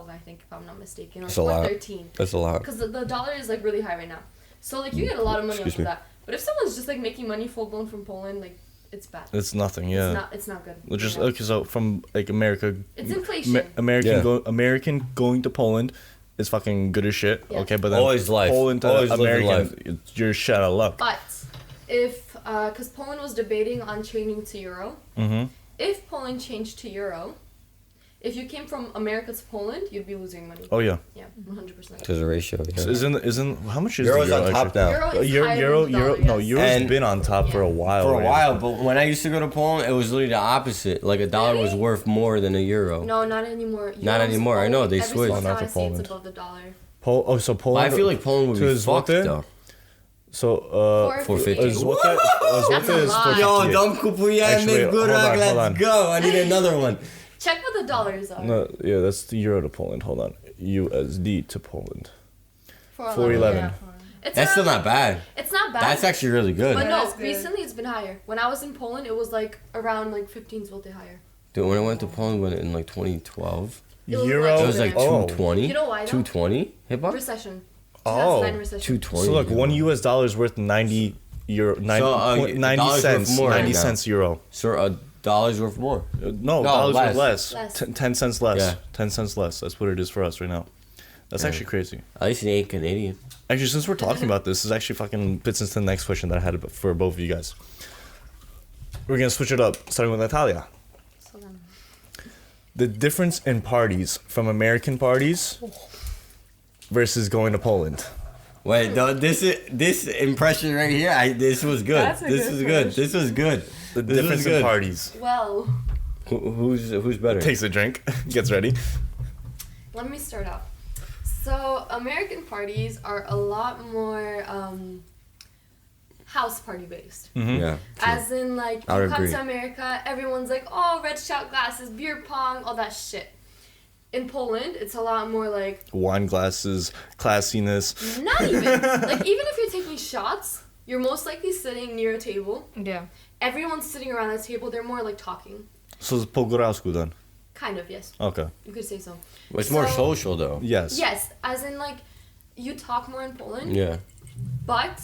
I think, if I'm not mistaken, or That's a lot. 4.13. That's a lot. Because the dollar is like really high right now. So like you get a lot of money Excuse off of me. that. But if someone's just like making money full blown from Poland, like it's bad. It's nothing, yeah. It's not good. Well, just Yeah. okay, so from like America, It's inflation. American going to Poland is fucking good as shit. Yeah. Okay, but then Always life. Poland to Always living American, you're shit out of luck. But if because Poland was debating on changing to euro, Mm-hmm. if Poland changed to euro, if you came from America to Poland, you'd be losing money. Oh yeah. Yeah, 100%. There's a ratio. So Yeah. isn't how much is Euro's the euro on top actually? now. Euro is Euro, higher euro, than the euro, dollar, no, yes. euro's And- been on top for a while. For a right? while, but when I used to go to Poland, it was literally the opposite. Like a dollar was Really? worth more than a euro. No, not anymore. Not Euros anymore, I only- know, they every switched. single Oh, not time for I see it's Poland. above the dollar. So But Poland. I feel like Poland would to be his fucked zloty? though. So 450. złoty That's a is lot. 458. Yo, don't kupujemy Actually, hold górak, on, hold let's on. go. I need another one. Check what the dollars are. No, yeah, that's the euro to Poland. Hold on, USD to Poland. 411. 411. It's That's still not bad. It's not bad. That's actually really good. But Yeah, no, that's good. recently it's been higher. When I was in Poland, it was like around like 15 zloty higher. Dude, when I went to Poland in like 2012, It was Euro. much it was like Oh. 220. You know why though? 220? Hip hop? Recession. Oh. 2009 recession. 220. So look, one US dollar is worth 90 euro, 90, So, 90 dollar's cents, worth more 90 right now. cents euro. So a dollar's worth more. No, dollars less. worth less. Less. 10 cents less. Yeah. 10 cents less. That's what it is for us right now. That's Yeah. actually crazy. At least it ain't Canadian. Actually, since we're talking about this is actually fucking fits into the next question that I had for both of you guys. We're gonna switch it up, starting with Natalia. So then, The difference in parties from American parties versus going to Poland. Wait, no, this impression right here, this was good. That's a This good was good. impression. This was good. The This difference was in good. parties. well, Who's better? Takes a drink, gets ready. let me start off. So American parties are a lot more house party based. Mm-hmm. Yeah. As in, like, I you would come agree. to America, everyone's like, oh, red shot glasses, beer pong, all that shit. In Poland, it's a lot more like, Wine glasses, classiness. not even. Like, even if you're taking shots, you're most likely sitting near a table. Yeah. Everyone's sitting around the table, they're more like talking. So it's po góralsku then. Kind of, yes. Okay. You could say so. It's more So- social though. Yes. Yes, as in, like, you talk more in Poland. Yeah. But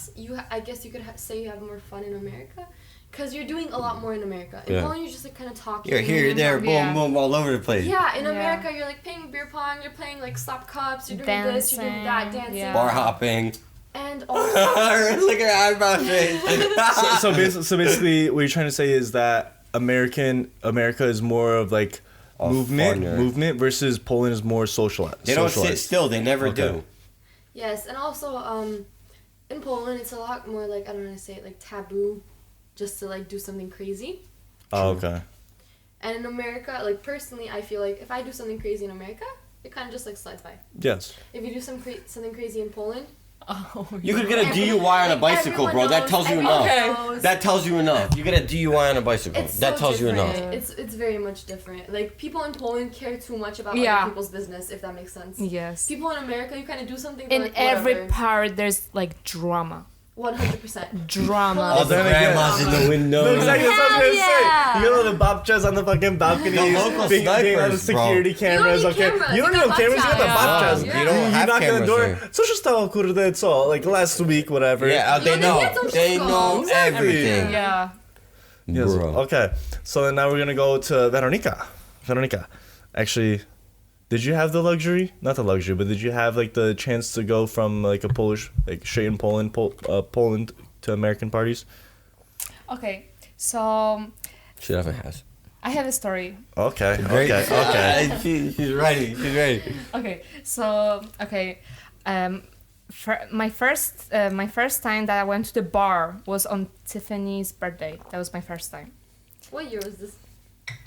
I guess you could say you have more fun in America, because you're doing a lot more in America. In Poland, you're just like kind of talking. You're here, there, boom, boom, all over the place. Yeah, in America, you're like playing beer pong, you're playing like stop cups, you're doing this, you're doing that, dancing. Bar hopping. And also... Look at her eyebrow face. so basically, what you're trying to say is that America is more of like movement versus Poland is more socialized. They don't sit still. They never do. Yes, and also in Poland, it's a lot more like, I don't know how to say it, like taboo, just to like do something crazy. Oh, okay. And in America, like personally, I feel like if I do something crazy in America, it kind of just like slides by. Yes. If you do something crazy in Poland, you could get a DUI on a bicycle, bro. That tells you enough. That tells you enough. You get a DUI on a bicycle. That tells you enough. It's very much different. Like people in Poland care too much about other people's business, if that makes sense. Yes. People in America, you kind of do something. In like, every whatever. part, there's like drama. 100%. Drama. All the grandmas in the window. No, exactly what I was gonna say. You know the babchas on the fucking balcony, The local being on the snipers, security cameras. You don't need Okay, cameras. you don't need cameras. You got the babchas. You don't have knock on the cameras door. there. So just tell kurde, it's all like last week, whatever. Yeah, they know. They know everything. Yeah. Yes. Bro. Okay, so then now we're gonna go to Weronika. Weronika, actually, did you have the luxury? Not the luxury, but did you have like the chance to go from like a Polish, like straight in Poland, Poland to American parties? Okay, so She definitely has. I have a story. Okay. Okay. She's ready. She's ready. Okay, so my first time that I went to the bar was on Tiffany's birthday. That was my first time. What year was this?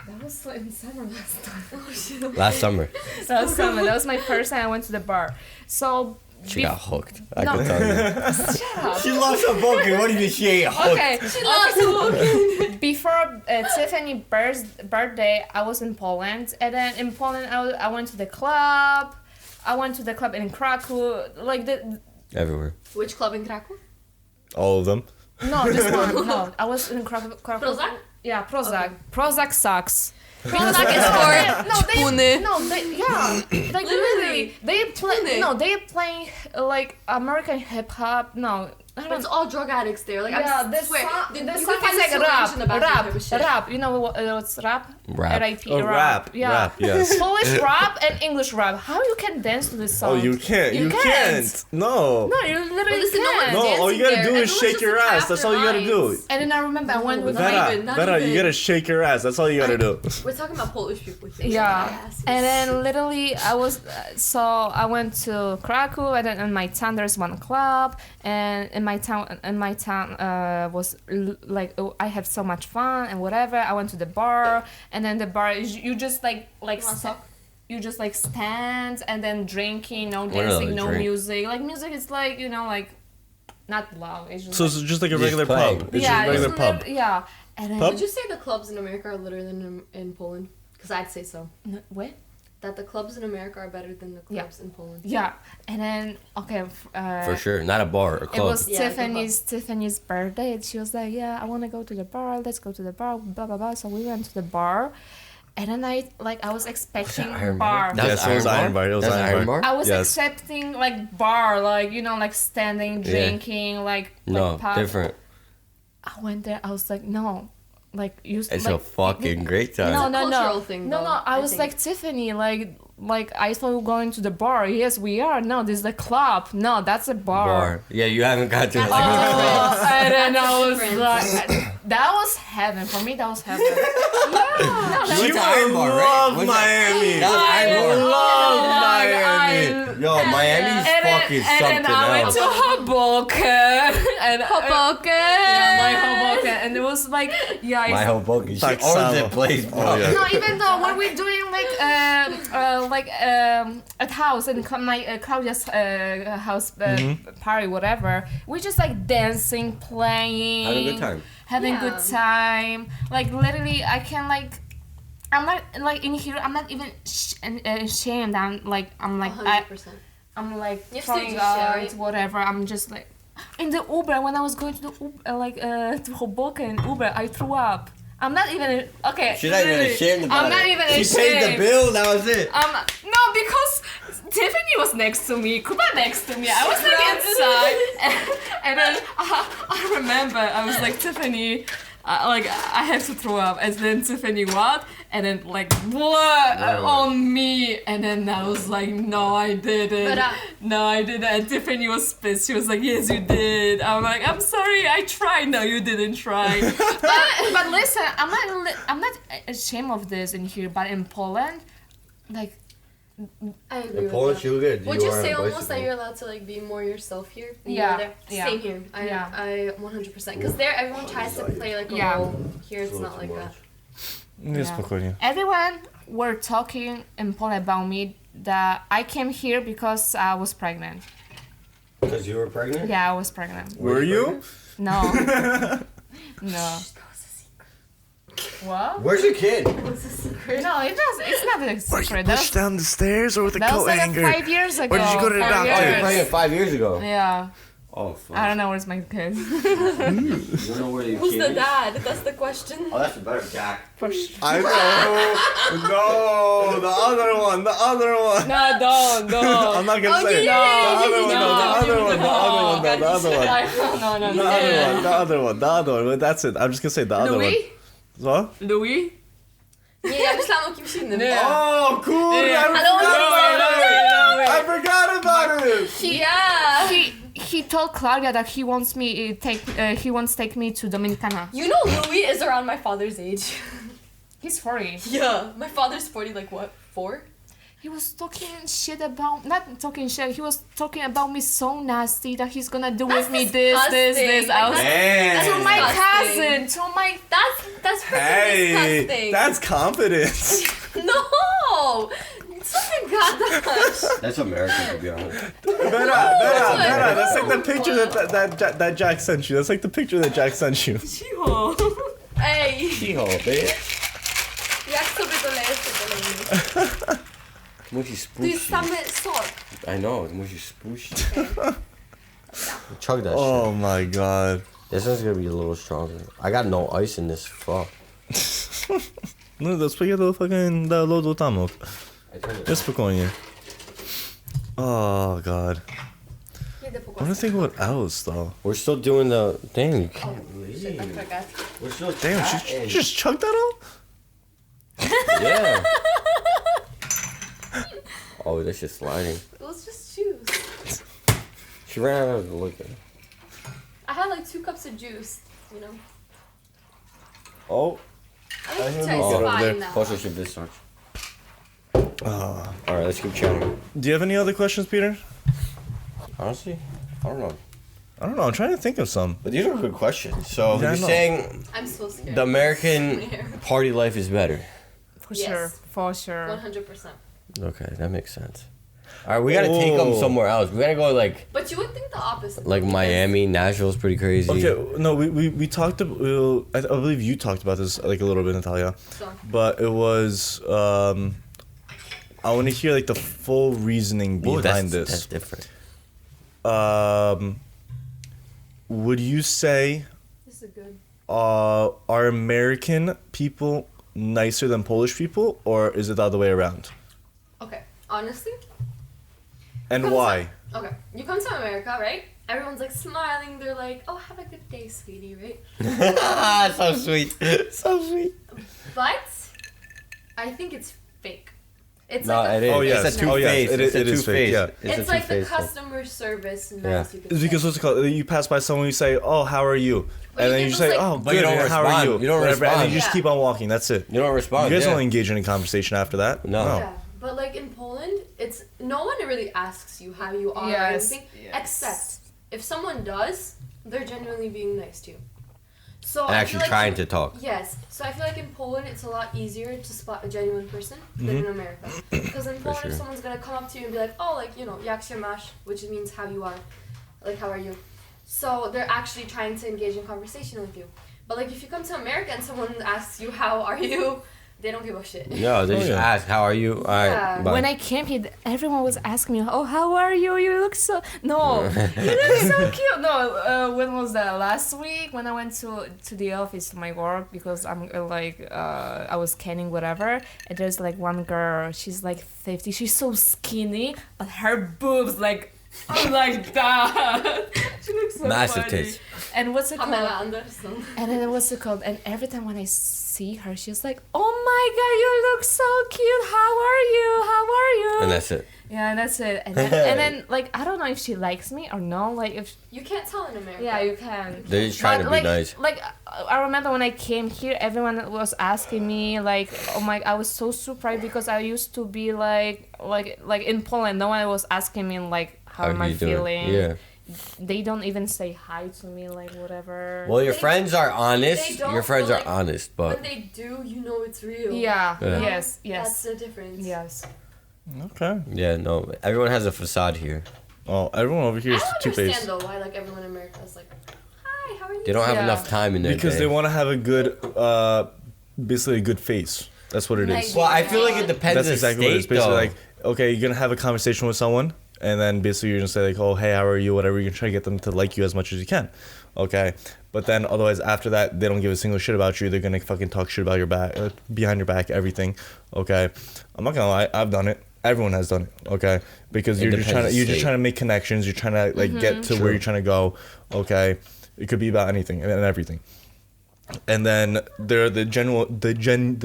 That was in summer last time. Oh shit. Last summer. That was summer. That was my first time I went to the bar. So She got hooked. I No. can tell you. shut up. She loves a poker. What do you mean she ain't hooked? Okay. She loves walking. Before Tiffany's birthday, I was in Poland, and then in Poland, I went to the club. I went to the club in Krakow, like Everywhere. Which club in Krakow? All of them. No, just one. No, I was in Krakow. Prozac? Yeah, Prozac. Okay. Prozac sucks. Prozac is for Like literally, they play like American hip hop. No, But it's all drug addicts there. Like, yeah, I this swear. song, You this can song find is a like solution about that type of shit. rap. You know what's rap? Rap. R.I.P. Oh, rap. Yeah. Rap, yes. Polish rap and English rap. How you can dance to this song? Oh, you can't. You can't. No. No, you literally listen, no can't. one No, all you gotta do is Everyone's shake just your like ass. That's all you gotta do. lines. And then I remember I went with Not my even, not Vera, you even. gotta shake your ass. That's all you gotta do. We're talking about Polish people here. Yeah, and then literally I was I went to Krakow, and then in my town there's one club, and in my town was like I have so much fun and whatever. I went to the bar, and then the bar you just you just like stand and then drinking, no dancing, no music. Like music is like like not loud. It's just So it's just like a Just regular playing. pub. It's just a regular pub. Yeah, and then Pub? Would you say the clubs in America are litter than in Poland? Because I'd say so. what? That the clubs in America are better than the clubs in Poland. Yeah, and then For sure. Not a bar, a It club. was Yeah, Tiffany's birthday, and she was like, "Yeah, I want to go to the bar. Let's go to the bar." Blah blah blah. So we went to the bar, and then I was expecting Iron bar. That Yes, it was Iron Bar. It was That's Iron Bar. I was Yes. accepting like bar, like like standing, drinking, like No, pub. different. I went there. I was like, no, like you. It's like, a fucking great time. No, It's a no, cultural no, thing, no, though, no. I I was think. like Tiffany, like I thought we were going to the bar. Yes, we are. No, this is the club. No, that's a bar. Yeah, you haven't got to That's like. Oh, and then I was different. like, that was heaven for me. That was heaven. You went to Iron Bar, right? love What's that? Miami. That was Iron Bar. love Miami. Yo, Miami's fucking and something then I went else. to Hoboken. And Hoboken! Yeah, my Hoboken. And it was like, yeah. My Hoboken. She Like owns Salo. that place, bro. Oh, yeah. No, even though when we're doing at house in my Claudia's house party, whatever, we just like dancing, playing, Having a good time. having Yeah. good time. Like literally, I can like. I'm not like in here. I'm not even ashamed. I'm like 100%. I'm like You have throwing stage share, out right? whatever. I'm just like in the Uber when I was going to the Uber, to Hoboken Uber. I threw up. I'm not even okay. She's not even literally, ashamed about I'm not it. even She ashamed. paid the bill, that was it. No, because Tiffany was next to me, Kuba next to me. I was like inside, and then I remember I was like, Tiffany, like I have to throw up, and then Tiffany what? And then like blood on me, and then I was like, no, I didn't. No, I didn't. And Tiffany was pissed. She was like, yes, you did. I'm like, I'm sorry, I tried. No, you didn't try. but listen, I'm not ashamed of this in here, but in Poland, like. I agree In with Poland, that. you good. Would you are say on a almost that bicycle. you're allowed to like be more yourself here? than you Yeah, are there? yeah. Same here. I 100%. Because there, everyone tries to play like a Yeah. role. Here, it's It's a not little like too that. much. Nie, spokojnie. Everyone were talking in Poland about me that I came here because I was pregnant. Because you were pregnant? Yeah, I was pregnant. Were you? No. No. What? Where's your kid? What's the secret? No, it's not a Were you secret. That was, pushed down the stairs or with a that was coat like hanger? 5 years ago. Or did you go to the 5 doctor? Oh, you're years. pregnant 5 years ago. Yeah. Oh, fuck. I don't know where's my kid. You don't know where your Who's kid the is? dad? That's the question. Oh, that's a better Jack. I know. No, the other one. The other one. No, don't. I'm not gonna Oh, say it. yeah, The other one. no, The other one. The other one. The other one. No. The other one. The other one. The other one. But that's it. I'm just gonna say the other one. Louis? Co? Louis? Nie, ja myślałam o kimś innym. Nie. Oh, cool. Yeah. I forgot about it. Yeah. He told Claudia that he wants to take me to Dominicana. You know Louis is around my father's age. He's 40. Yeah. My father's 40, like what, 4? He was talking shit about, not talking shit, he was talking about me so nasty that he's gonna do That's with me this. disgusting. I was Hey. to my disgusting. cousin, to my That's freaking Hey, disgusting. that's confidence. No! Co ty gadasz? That's American, to be honest. Vera, that's like the picture that Jack sent you. That's like the picture that Jack sent you. cicho. Ej, Cicho, bitch. jak sobie dolejesz, to dolejesz. Musisz To jest spuścić. same sok. I know, musisz spuścić. Chug that Oh my god. shit. This one's gonna be a little stronger. I got no ice in this. Fuck. No, to spaghetti do fucking do lodu tamok. Just spokojnie. Oh god. Jedę po I'm trying to głos. think what else though. We're still doing the thing. Shit, I forgot. We're still Damn, she just chugged that all? Yeah. Oh, that's just sliding. It was just juice. She ran out of the liquor. I had like 2 cups of juice, you know. Oh. I think hear it's you. Get over there. fine now. Plus, should this starts. Alright, let's keep chatting. Do you have any other questions, Peter? Honestly, I don't know. I don't know. I'm trying to think of some. But these are good questions. So Yeah, I you're know. saying I'm so scared. the American party life is better. For Yes. sure, for sure. 100%. Okay, that makes sense. Alright, we gotta take them Oh. somewhere else. We gotta go But you would think the opposite. like Miami. Nashville's pretty crazy. Okay, no, we talked about. I believe you talked about this like a little bit, Natalia. So, But it was. I want to hear like the full reasoning Ooh, behind that's this. different. Would you say this is good. are American people nicer than Polish people, or is it the other way around? Okay, honestly. And Comes why? Okay, you come to America, right? Everyone's like smiling. They're like, "Oh, have a good day, sweetie," right? So sweet. So sweet. But I think it's fake. It's No, like it is. Oh, yes. It's a Oh, yes. two-face. It It's is- a it is fake, two-face. yeah. it's a like the two-face thing. customer service nice. Yeah. You could It's say. because what's it called? You pass by someone, you say, "Oh, how are you?" But And you then can you just, say, like- "Oh, But you good. don't How are respond. you?" You don't Whatever, and then you respond. just Yeah. keep on walking. That's it. You don't respond. You guys yeah. don't engage in a conversation after that. No. Yeah, but like in Poland, it's no one really asks you how you are or Yes, anything, yes. except if someone does, they're genuinely being nice to you. So And I actually feel like trying to talk. Yes, so I feel like in Poland it's a lot easier to spot a genuine person than in America. Because in Poland, sure. if someone's gonna come up to you and be like, "Oh, like jak się masz," which means how you are, like how are you. So they're actually trying to engage in conversation with you. But like if you come to America and someone asks you how are you, They don't give a shit. No, they just ask, how are you? All right, bye. When I came here, everyone was asking me, "Oh, how are you? You look so no, you look so cute." No, when was that? Last week when I went to the office to my work because I'm I was scanning whatever, and there's like one girl. She's like 50. She's so skinny, but her boobs like like that. She looks so Massive funny. tits. And what's it called? Pamela Anderson. And then what's it called? And every time when I see her, she's like, "Oh my god, you look so cute. How are you? How are you?" And that's it. Yeah, and that's it. And then like I don't know if she likes me or no. Like if You can't tell in America. yeah, you can. They're just trying to be like, nice. Like I remember when I came here, everyone was asking me like, "Oh my!" I was so surprised because I used to be like in Poland. No one was asking me like how am I you doing? feeling. Yeah. They don't even say hi to me, like whatever. Well, your They- friends are they honest. don't, Your friends but, are like, honest, When but they do, you know it's real. Yeah. Yeah. Yes. That's Yes. the difference. Yes. Okay. yeah, no. Everyone has a facade here. Oh, everyone over here I is don't two-faced. understand though why like everyone in America is like, hi, how are you? They don't have Yeah. enough time in their Because day. they want to have a good, basically a good face. That's what it is. Like- Well, I feel like it depends That's on exactly what it is. state, Basically, though. like, okay, you're gonna have a conversation with someone, and then basically you're gonna say like, oh, hey, how are you? Whatever. You're gonna try to get them to like you as much as you can, okay. But then otherwise after that, they don't give a single shit about you. They're gonna fucking talk shit about your back, behind your back, everything, okay. I'm not gonna lie, I've done it. Everyone has done it, okay. Because It you're just depends trying the to state. make connections. You're trying to like get to where you're trying to go, okay. It could be about anything and everything. And then there are the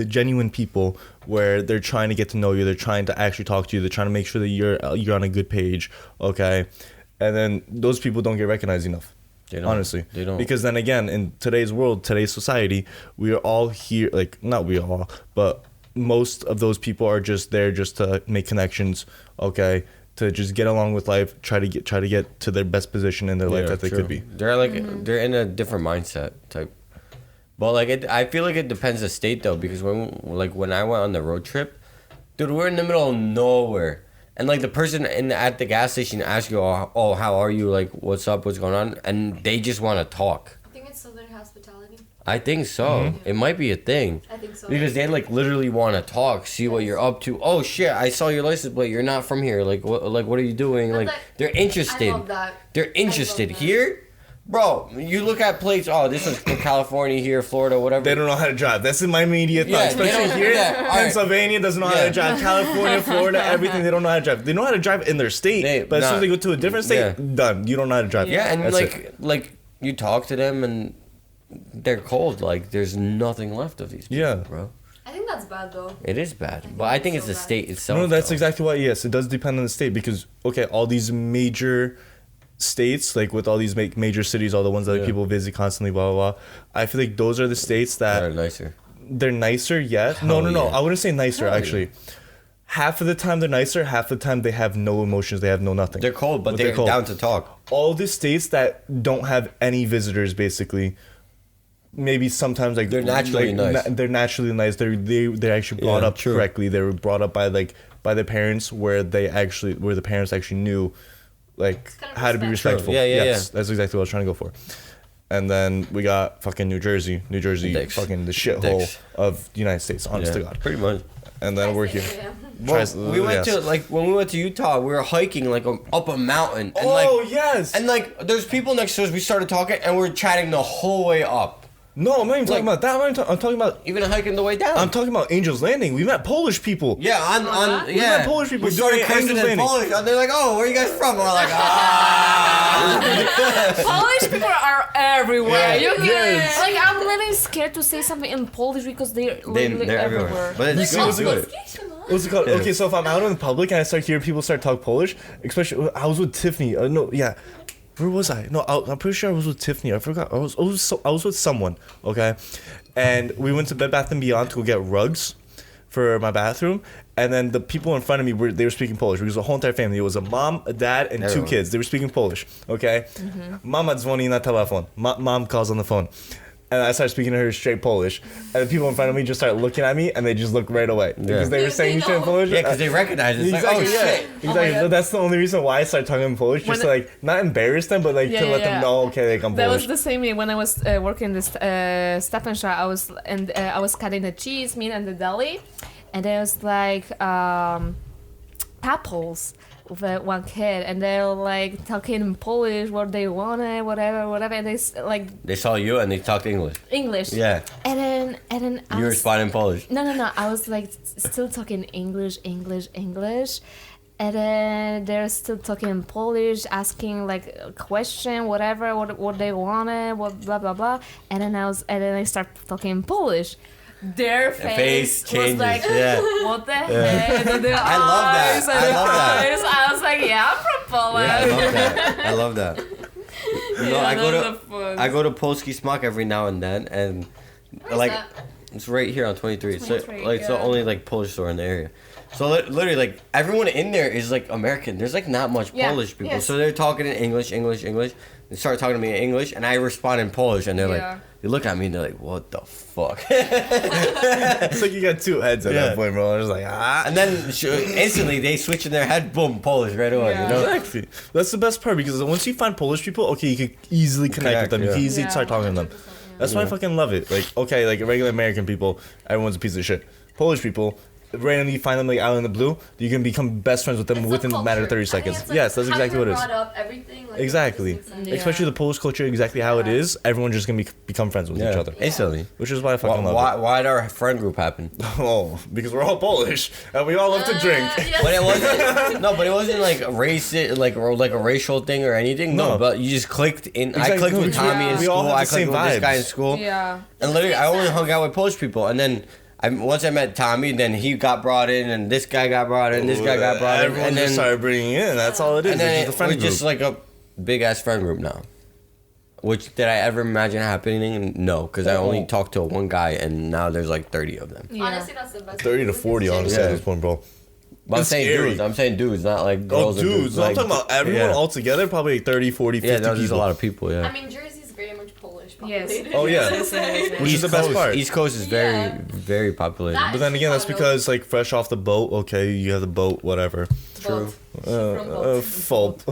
genuine people where they're trying to get to know you. They're trying to actually talk to you. They're trying to make sure that you're on a good page, okay? And then those people don't get recognized enough. They don't. Honestly, They don't. Because then again, in today's world, today's society, we are all here. Like not we all, but most of those people are just there just to make connections, okay? To just get along with life, try to get to their best position in their life that they true. could be. They're like they're in a different mindset type. But like I feel like it depends the state though, because when I went on the road trip, dude, we're in the middle of nowhere, and like the person at the gas station asks you, oh, how are you? Like, what's up? What's going on? And they just want to talk. I think it's Southern hospitality. I think so. It might be a thing. I think so. Because they like literally want to talk, see what you're up to. Oh shit! I saw your license plate. You're not from here. Like what? Like what are you doing? But Like that- they're interested. I love that. They're interested. that. Here, bro, you look at plates. Oh, this is from California, here, Florida, whatever. They don't know how to drive. That's in my immediate Yeah, thought. they Especially don't- here, yeah, all right. Pennsylvania doesn't know how Yeah. to drive. California, Florida, everything, they don't know how to drive. They know how to drive in their state, but as soon as they go to a different state, Yeah. done. You don't know how to drive. Yeah, and That's like it. you talk to them and they're cold. Like there's nothing left of these people, Yeah. bro. I think that's bad though. It is bad, think but I it's think it's so the bad. state itself. No, that's though. exactly why. Yes, it does depend on the state because okay, all these major states, like with all these major cities, all the ones that Yeah. people visit constantly, blah blah blah. I feel like those are the states that They're nicer. they're nicer. Yes, no. Hell yeah. I wouldn't say nicer Hell actually. Half of the time they're nicer. Half the time they have no emotions. They have no nothing. They're cold, but they're cold. down to talk. All the states that don't have any visitors, basically, maybe sometimes like They're naturally nice. They're naturally nice. They're actually brought Yeah, up true. correctly. They were brought up by their parents, where the parents actually knew, like kind of how to be respect. respectful. True. Yeah, yes, that's exactly what I was trying to go for. And then we got fucking New Jersey, Dicks. fucking the shithole Dicks. of the United States. Honest to Yeah, God. pretty much. And then we're here. Yeah. Well, we went yes. to like when we went to Utah, we were hiking like up a mountain, and Oh like yes. and like there's people next to us. We started talking, and we're chatting the whole way up. No, I'm not even talking Like- about that. I'm talking about. Even hiking the way down. I'm talking about Angel's Landing. We met Polish people. yeah, on that? We yeah. met Polish people We started doing cursing Angel's in Landing. Polish, and they're like, "Oh, where are you guys from?" We're like, Polish people are everywhere. Yeah. You can, Yes. like I'm really scared to say something in Polish because they're literally they're everywhere. everywhere. But it's See, what's it good. called? What's it called? Okay, so if I'm out in the public and I start hearing people start talk Polish, especially I was with Tiffany. No, yeah, where was I? No, I'm pretty sure I was with Tiffany. I forgot. I was with someone. Okay, and we went to Bed Bath and Beyond to go get rugs for my bathroom. And then the people in front of me were speaking Polish because the whole entire family. It was a mom, a dad, and two Everyone. kids. They were speaking Polish. Okay, Mama dzwoni na telefon. Mom calls on the phone. And I started speaking to her straight Polish. And the people in front of me just started looking at me, and they just looked right away. Because they were saying shit in Polish. Yeah, because they recognize it. It's Exactly, like, oh, yeah. shit. Exactly. God. So that's the only reason why I started talking in Polish, just to, like, not embarrass them, but, like, to let them know, okay, like, I'm That Polish. was the same when I was working this Stop and Shop. I was cutting the cheese, meat, and the deli, and there was like couples with one kid, and they're like talking in Polish what they wanted, whatever, and They saw you and they talked English. English. Yeah. And then I You was, respond in Polish. No. I was like still talking English. And then they're still talking in Polish, asking like a question, whatever, what they wanted, what blah blah blah. And then I start talking in Polish. Their face was changes. like, Yeah. what the heck? And their I love that. eyes and I their love that. eyes. I was like, yeah, I'm from Poland. Yeah, I love that. You know, Yeah, I go to Polski Smak every now and then, and Where's like that? it's right here on 23. So 23, like it's the yeah. only like Polish store in the area. So literally, like everyone in there is like American. There's like not much Yeah, Polish people, yes. so they're talking in English. They start talking to me in English, and I respond in Polish, and they're Yeah. like, they look at me, and they're like, "What the fuck?" It's like you got two heads at Yeah. that point, bro. I was like, And then instantly they switch in their head, boom, Polish right away. Yeah. You know? Exactly. That's the best part because once you find Polish people, okay, you can easily connect with them. You can yeah. easily Yeah. start talking to them. That's why I fucking love it. Like, okay, like regular American people, everyone's a piece of shit. Polish people, randomly you find them like out in the blue, you can become best friends with them It's within the a matter of culture. 30 I think seconds. it's, like, Yes, that's how exactly you're what it is. brought up, everything, like, Exactly. it just makes sense. Yeah. Especially the Polish culture, exactly how it Yeah. is. Everyone's just gonna become friends with each Yeah, other, instantly. which is why I fucking love Why did our friend group happen? it. Oh, because we're all Polish and we all love to drink. Yes. But it wasn't. No, but it wasn't like a racist, like a racial thing or anything. No, No. but you just clicked in. I Exactly. clicked with We- Tommy in we all school. have I the clicked same with this guy in vibes. school. Yeah. And literally, I only makes hung out with Polish people, and then once I met Tommy, then he got brought in, and this guy got brought in, this guy got brought in, Everyone and just then started bringing in. That's all it is. and It's then just a friend we're group. just like a big ass friend group now. Which did I ever imagine happening? No, because I only talked to one guy, and now there's like 30 of them. Yeah. Honestly, that's the best. 30 to 40, honestly, Yeah. at this point, bro. But I'm It's saying scary. dudes. I'm saying dudes, not like Oh, girls. and dudes. No, I'm like, talking about everyone yeah. all together, probably 30, 40, 50 Yeah, there's people. a lot of people. Yeah. I mean, Jersey's very much Polish Yes. populated. Oh, yeah. Which is the best part. East Coast is very, Yeah. very populated. That- But then again, that's Chicago. because, like, fresh off the boat, okay, you have the boat, whatever. True. Fob.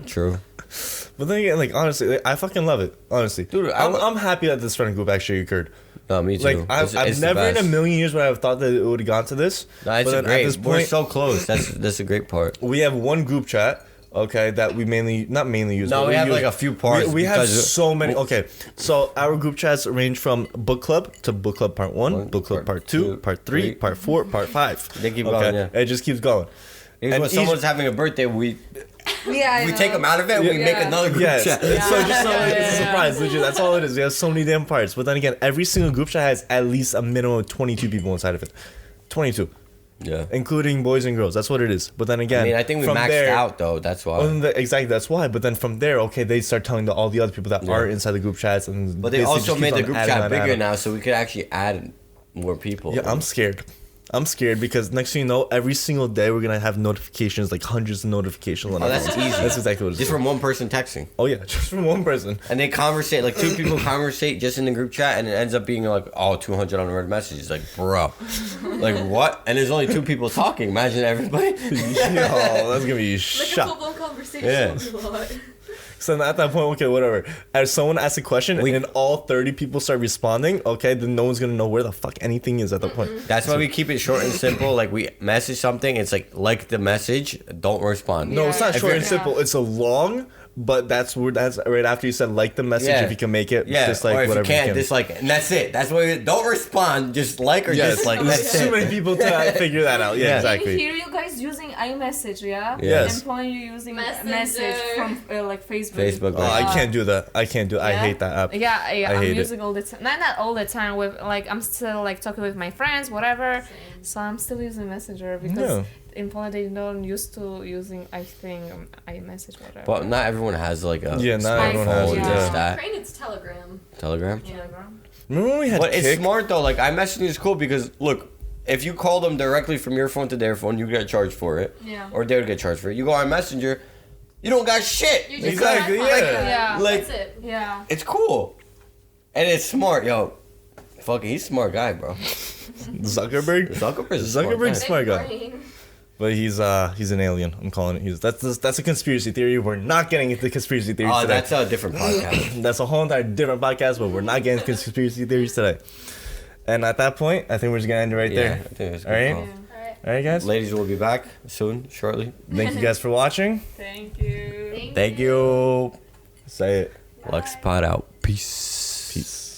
True. But then again, like, honestly, like, I fucking love it. Honestly. Dude, I'm happy that this friend group actually occurred. No, me too. Like, It's I've the never in a best. million years would I have thought that it would have gone to this. No, it's but a then great. at this We're point, so close. That's a great part. we have one group chat, okay, that we not mainly use. No, but we have use- like a few parts. We have because- so many. Okay, so our group chats range from book club to book club part one, book club part two, part three, part four, part five. They keep okay? going, yeah. It just keeps going. Even and when each- someone's having a birthday, we Yeah. take them out of it. We make Yeah. another group Yes. chat. So just so it's a Yeah. surprise, legit. That's all it is. We have so many damn parts. But then again, every single group chat has at least a minimum of 22 people inside of it. 22, Yeah. including boys and girls. That's what it is. But then again, I mean, I think we from maxed there, out though. That's why. Exactly, that's why. But then from there, okay, they start telling all the other people that Yeah. are inside the group chats, and But they basically also just made keep the on group adding chat on, bigger adding. now, so we could actually add more people. Yeah, I'm scared. I'm scared because next thing you know, every single day we're gonna have notifications, like hundreds of notifications. On Oh, our that's phones. easy. That's exactly what it is. Just from one person texting. Oh yeah, just from one person. And they conversate, like two people conversate just in the group chat, and it ends up being like, 200 unread messages. Like, bro. Like, what? And there's only two people talking. Imagine everybody. Yo, that's gonna be Like a shot. full-blown conversation. Yeah. would be a lot. So then at that point, okay, whatever. As someone asks a question and then all 30 people start responding, okay, then no one's gonna know where the fuck anything is at that point. That's why we keep it short and simple. Like, we message something, it's like the message, don't respond. No, it's not If short you're- and simple. It's a long, but that's right after you said like the message. Yeah. If you can make it, Yeah, dislike, or if whatever you can't, can. dislike, and that's it. That's why don't respond, just like or Yes, dislike. there's That's too it. many people to figure that out. Yeah, Yeah. I exactly. hear you guys using iMessage, yeah? Yes. And when you using Messenger. message from like Facebook. Facebook. Oh, I can't do that. I can't do it. I Yeah. hate that app. Yeah, I I'm hate it. using all the time. Not all the time. With like, I'm still like talking with my friends, whatever. So I'm still using Messenger because Yeah. in Poland they don't used to using I think iMessage whatever. But not everyone has like a Yeah, not everyone has smartphone, it, just yeah. that. Ukraine, it's Telegram. Telegram. Telegram. Remember when we had But Kik? it's smart though. Like iMessaging is cool because look, if you call them directly from your phone to their phone, you get charged for it, Yeah. or they would get charged for it. You go on Messenger, You don't got shit. You just Exactly, have yeah. fun. Yeah. Like- That's it. Yeah. It's cool. And it's smart, yo. Fuck, he's a smart guy, bro. Zuckerberg. Zuckerberg's a smart Zuckerberg's guy. smart guy. Brain. But he's an alien. I'm calling it. That's a conspiracy theory. We're not getting into conspiracy theories Oh, today. that's a different podcast. That's a whole entire different podcast, but we're not getting into conspiracy theories today. And at that point, I think we're just gonna end it right Yeah, I there. think that's a All right? good call. Alright. All right, guys. Ladies will be back soon, shortly. Thank you guys for watching. Thank you. Thank you. Say it. Lux Pod out. Peace. Peace.